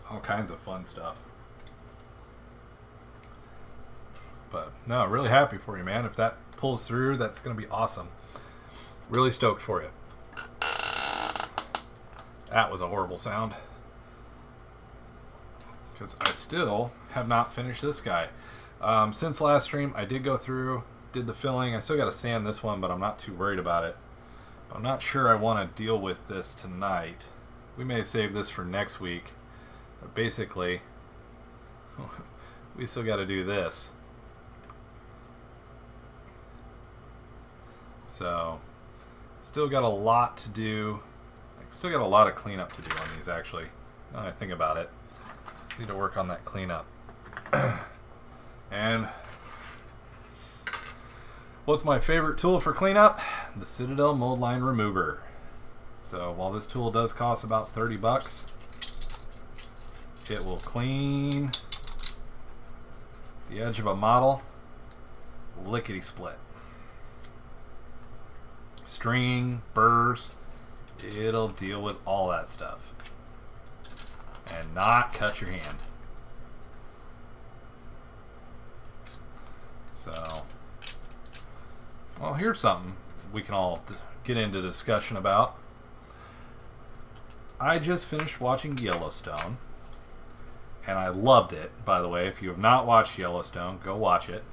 All kinds of fun stuff. But no, really happy for you, man. If that pulls through, that's going to be awesome. Really stoked for you. That was a horrible sound. Because I still have not finished this guy. Since last stream, I did go through, did the filling. I still got to sand this one, but I'm not too worried about it. I'm not sure I want to deal with this tonight. we may save this for next week. But basically, we still got to do this. So, still got a lot to do. Still got a lot of cleanup to do on these, actually. Now that I think about it. Need to work on that cleanup. And what's my favorite tool for cleanup? The Citadel Mold Line Remover. So while this tool does cost about 30 bucks, it will clean the edge of a model lickety split. String, burrs, it'll deal with all that stuff and not cut your hand. So, well, here's something we can all get into discussion about. I just finished watching Yellowstone, and I loved it, by the way. If you have not watched Yellowstone, go watch it.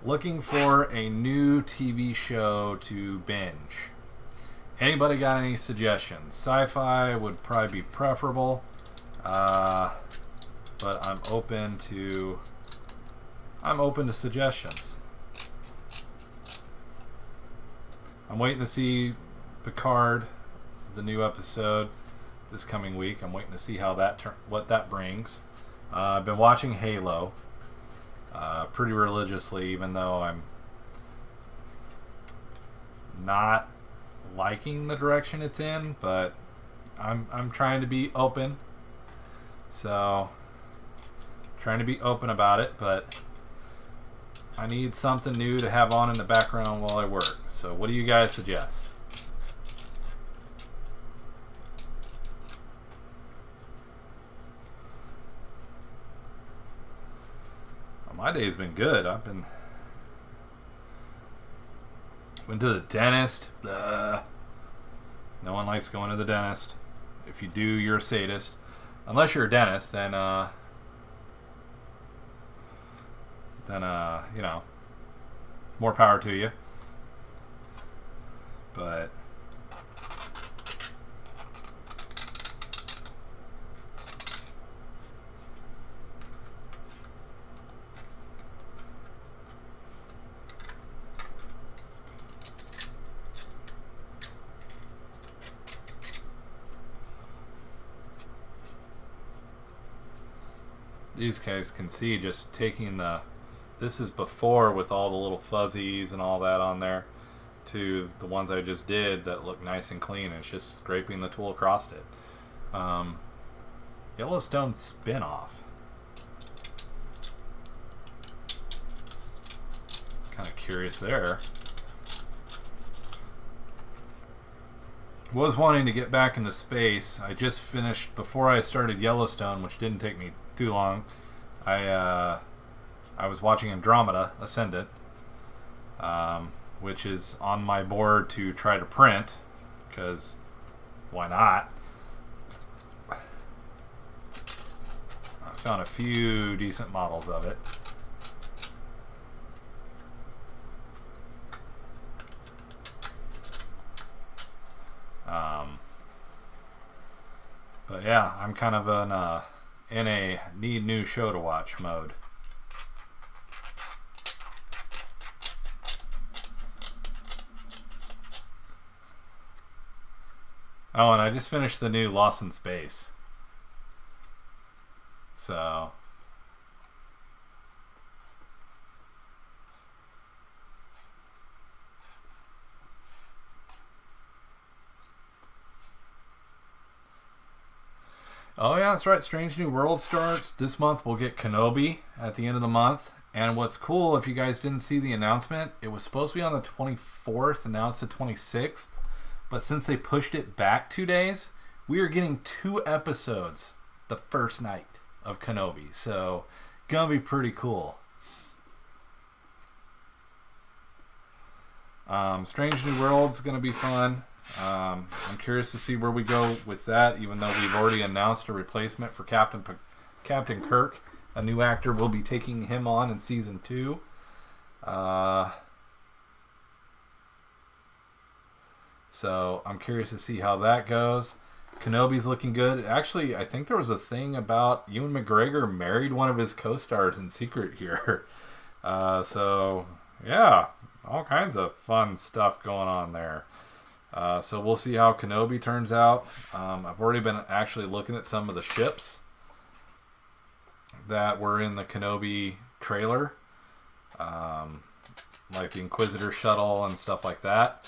Looking for a new TV show to binge. Anybody got any suggestions? Sci-fi would probably be preferable, but I'm open to suggestions. I'm waiting to see Picard, the new episode, this coming week. I'm waiting to see how what that brings. I've been watching Halo pretty religiously, even though I'm not liking the direction it's in, but I'm trying to be open. So, trying to be open about it, but I need something new to have on in the background while I work. So what do you guys suggest? Well, my day's been good. Went to the dentist. No one likes going to the dentist. If you do, you're a sadist. Unless you're a dentist, then you know, more power to you. But these guys can see just taking this is before with all the little fuzzies and all that on there, to the ones I just did that look nice and clean. It's just scraping the tool across it. Yellowstone spin-off. Kind of curious there. Was wanting to get back into space. I just finished, before I started Yellowstone, which didn't take me too long, I was watching Andromeda Ascendant, which is on my board to try to print, because why not? I found a few decent models of it. But yeah, I'm kind of in a need new show to watch mode. Oh, and I just finished the new Lost in Space. So oh yeah, that's right. Strange New World starts this month. We'll get Kenobi at the end of the month. And what's cool, if you guys didn't see the announcement, it was supposed to be on the 24th, and now it's the 26th. But since they pushed it back 2 days, we are getting 2 episodes the first night of Kenobi. So, gonna be pretty cool. Strange New World's gonna be fun. I'm curious to see where we go with that, even though we've already announced a replacement for Captain Kirk. A new actor will be taking him on in season 2. So I'm curious to see how that goes. Kenobi's looking good. Actually, I think there was a thing about Ewan McGregor married one of his co-stars in secret here. So, yeah, all kinds of fun stuff going on there. So we'll see how Kenobi turns out. I've already been actually looking at some of the ships that were in the Kenobi trailer. Like the Inquisitor shuttle and stuff like that.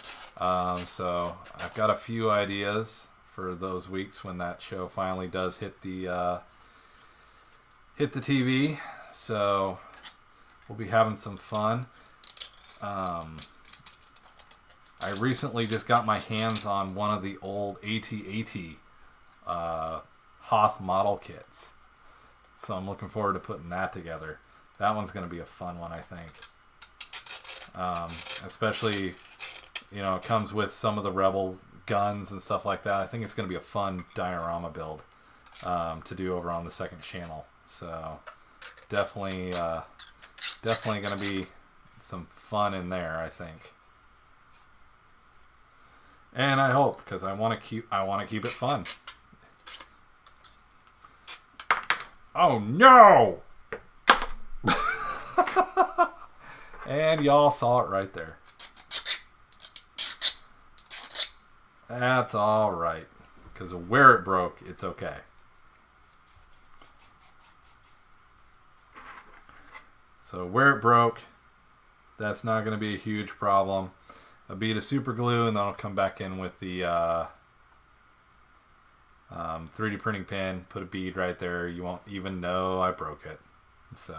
So I've got a few ideas for those weeks when that show finally does hit the TV. So we'll be having some fun. I recently just got my hands on one of the old AT-AT Hoth model kits. So I'm looking forward to putting that together. That one's going to be a fun one, I think. Especially, it comes with some of the Rebel guns and stuff like that. I think it's going to be a fun diorama build to do over on the second channel. So definitely going to be some fun in there, I think. And I hope, because I want to keep it fun. Oh no! And y'all saw it right there. That's all right, because where it broke, it's okay. So where it broke, that's not going to be a huge problem. A bead of super glue, and then I'll come back in with the 3D printing pen, put a bead right there. You won't even know I broke it. So,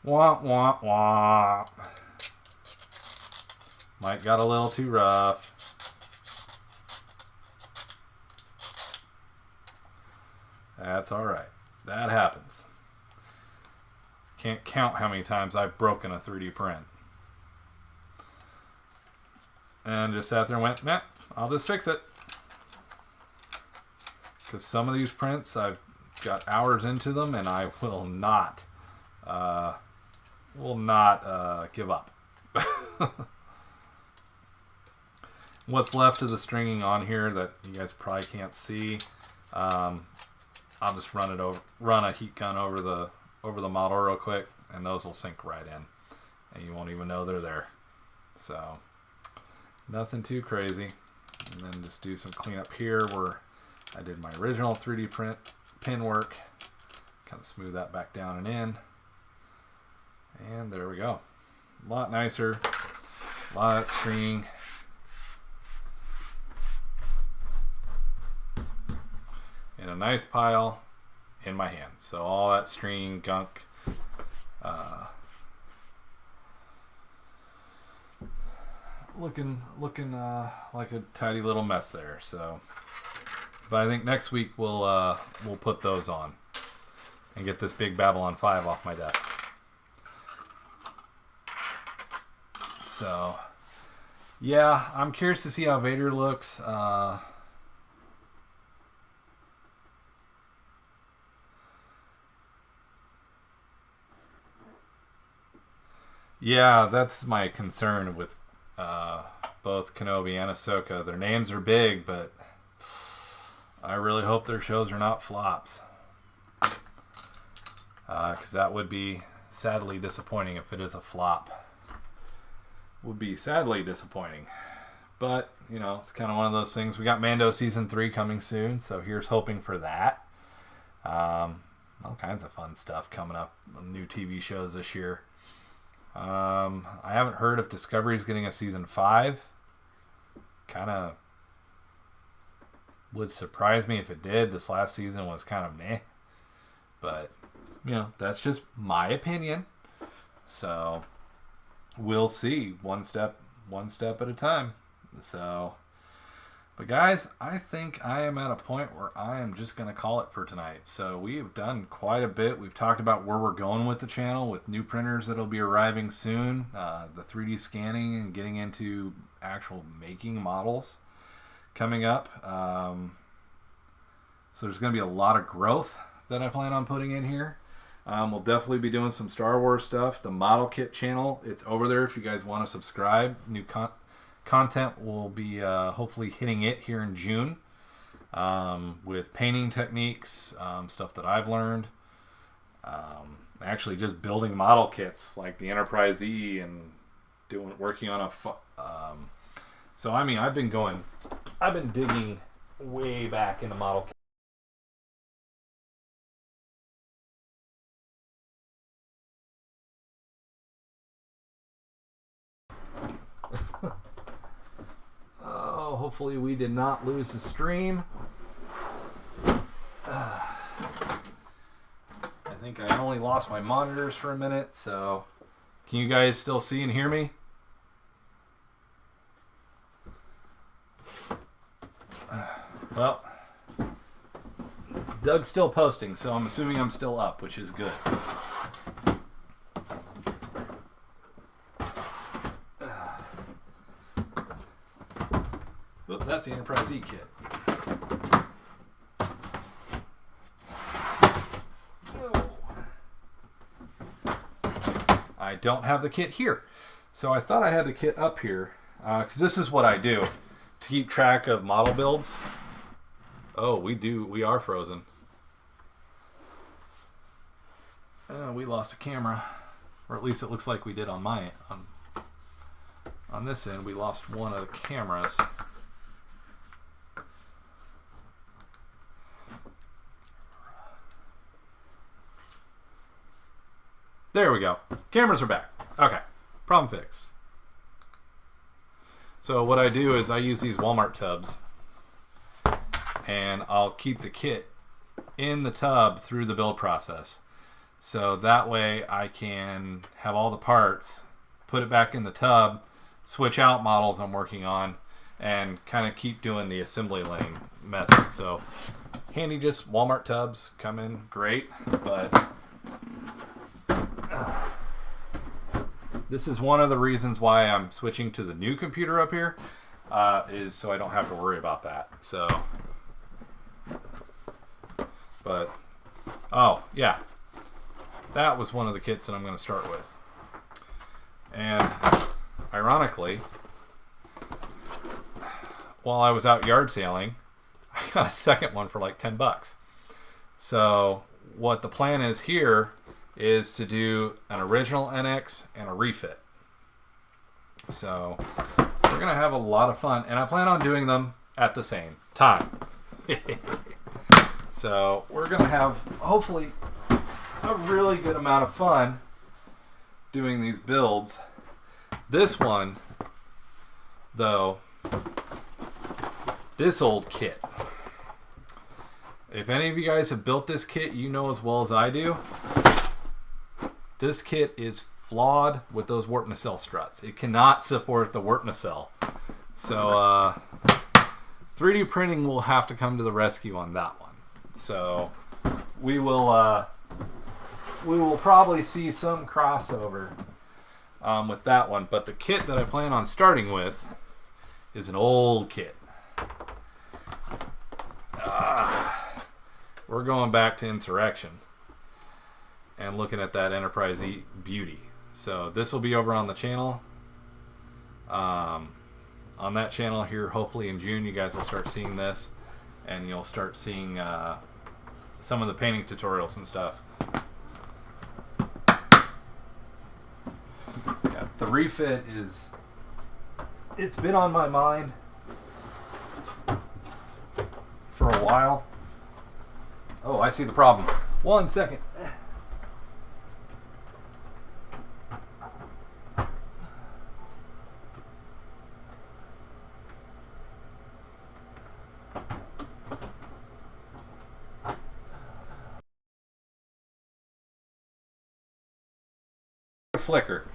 wah, wah, wah. Might got a little too rough. That's alright. That happens. Can't count how many times I've broken a 3D print. And just sat there and went, nah, I'll just fix it. Because some of these prints, I've got hours into them, and I will not give up. What's left of the stringing on here that you guys probably can't see, I'll just run a heat gun over the model real quick, and those will sink right in, and you won't even know they're there. So nothing too crazy. And then just do some cleanup here where I did my original 3D print pin work. Kind of smooth that back down and in. And there we go. A lot nicer. A lot of that stringing. In a nice pile in my hand. So all that stringing gunk looking like a tidy little mess there. So, but I think next week we'll put those on and get this big Babylon 5 off my desk. So, yeah, I'm curious to see how Vader looks. Yeah, that's my concern with both Kenobi and Ahsoka. Their names are big, but I really hope their shows are not flops. Because that would be sadly disappointing if it is a flop. Would be sadly disappointing. But, it's kind of one of those things. We got Mando Season 3 coming soon, so here's hoping for that. All kinds of fun stuff coming up. New TV shows this year. I haven't heard if Discovery's getting a Season 5. Kind of would surprise me if it did. This last season was kind of meh. But, that's just my opinion. So, we'll see. One step at a time. So, but guys, I think I am at a point where I am just going to call it for tonight. So we've done quite a bit. We've talked about where we're going with the channel with new printers that'll be arriving soon. The 3D scanning and getting into actual making models coming up. So there's going to be a lot of growth that I plan on putting in here. We'll definitely be doing some Star Wars stuff. The Model Kit channel, it's over there if you guys want to subscribe. New content will be hopefully hitting it here in June. with painting techniques, stuff that I've learned. Actually, just building model kits like the Enterprise E and working on a. So I mean, I've been digging way back into model kits. Oh, hopefully we did not lose the stream. I think I only lost my monitors for a minute, so can you guys still see and hear me? Well, Doug's still posting, so I'm assuming I'm still up, which is good. Oop, that's the Enterprise E kit. I don't have the kit here. So I thought I had the kit up here, because this is what I do to keep track of model builds. Oh, we are frozen. We lost a camera, or at least it looks like we did on on this end. We lost one of the cameras. There we go. Cameras are back. Okay, problem fixed. So what I do is I use these Walmart tubs, and I'll keep the kit in the tub through the build process. So that way I can have all the parts, put it back in the tub, switch out models I'm working on, and kind of keep doing the assembly lane method. So handy, just Walmart tubs come in great, but this is one of the reasons why I'm switching to the new computer up here, is so I don't have to worry about that. So, but, oh, yeah. That was one of the kits that I'm going to start with. And, ironically, while I was out yard sailing, I got a second one for like $10. So, what the plan is here is to do an original NX and a refit. So we're gonna have a lot of fun, and I plan on doing them at the same time. So we're gonna have hopefully a really good amount of fun doing these builds. This one, though, this old kit. If any of you guys have built this kit, you know as well as I do, this kit is flawed with those warp nacelle struts. It cannot support the warp nacelle. So 3D printing will have to come to the rescue on that one. So we will probably see some crossover with that one. But the kit that I plan on starting with is an old kit. We're going back to Insurrection and looking at that Enterprise E beauty. So this will be over on the channel. On that channel here, hopefully in June, you guys will start seeing this, and you'll start seeing some of the painting tutorials and stuff. Yeah, the refit it's been on my mind for a while. Oh, I see the problem. 1 second. Flicker,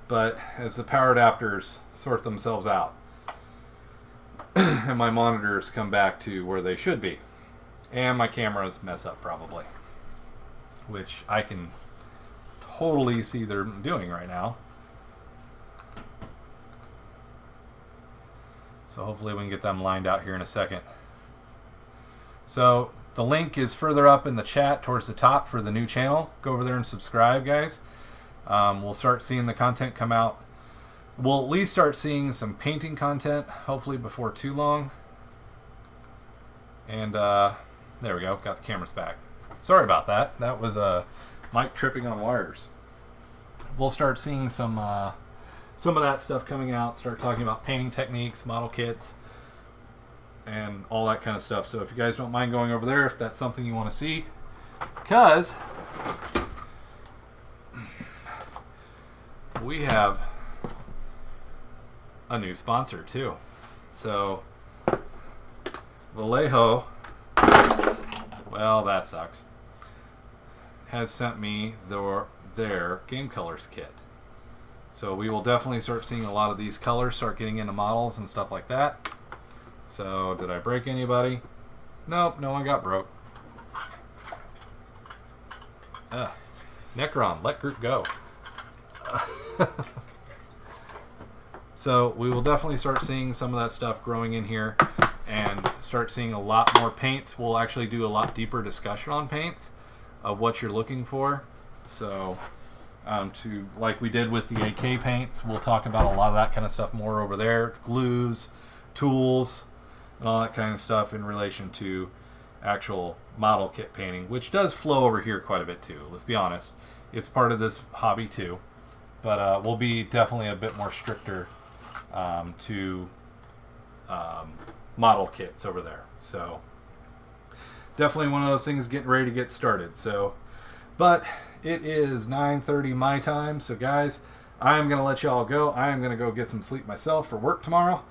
but as the power adapters sort themselves out and my monitors come back to where they should be, and my cameras mess up probably, which I can totally see they're doing right now. So hopefully we can get them lined out here in a second. So the link is further up in the chat towards the top for the new channel. Go over there and subscribe, guys. We'll start seeing the content come out. We'll at least start seeing some painting content, hopefully before too long. And there we go. Got the cameras back. Sorry about that. That was Mike tripping on wires. We'll start seeing some of that stuff coming out. Start talking about painting techniques, model kits, and all that kind of stuff. So if you guys don't mind going over there, if that's something you want to see, because we have a new sponsor too. So Vallejo, well, that sucks, has sent me their game colors kit. So we will definitely start seeing a lot of these colors start getting into models and stuff like that. So did I break anybody? Nope, no one got broke. Necron, let group go. So we will definitely start seeing some of that stuff growing in here and start seeing a lot more paints. We'll actually do a lot deeper discussion on paints of what you're looking for. So to like we did with the AK paints, we'll talk about a lot of that kind of stuff more over there. Glues, tools, and all that kind of stuff in relation to actual model kit painting, which does flow over here quite a bit too. Let's be honest. It's part of this hobby too. But we'll be definitely a bit more stricter to model kits over there. So definitely one of those things getting ready to get started. So, but it is 9:30 my time. So guys, I am going to let y'all go. I am going to go get some sleep myself for work tomorrow.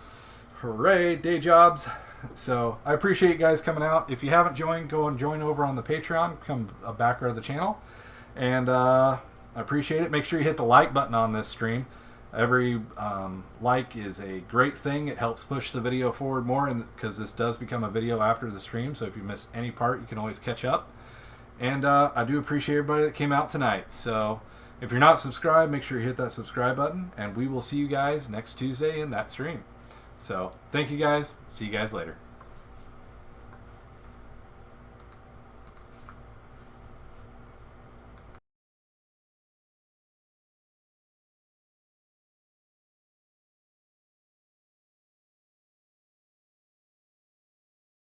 Hooray, day jobs. So I appreciate you guys coming out. If you haven't joined, go and join over on the Patreon, become a backer of the channel. And I appreciate it. Make sure you hit the like button on this stream. Every like is a great thing. It helps push the video forward more, and because this does become a video after the stream, so if you miss any part, you can always catch up. And I do appreciate everybody that came out tonight. So if you're not subscribed, make sure you hit that subscribe button, and we will see you guys next Tuesday in that stream. So thank you guys. See you guys later.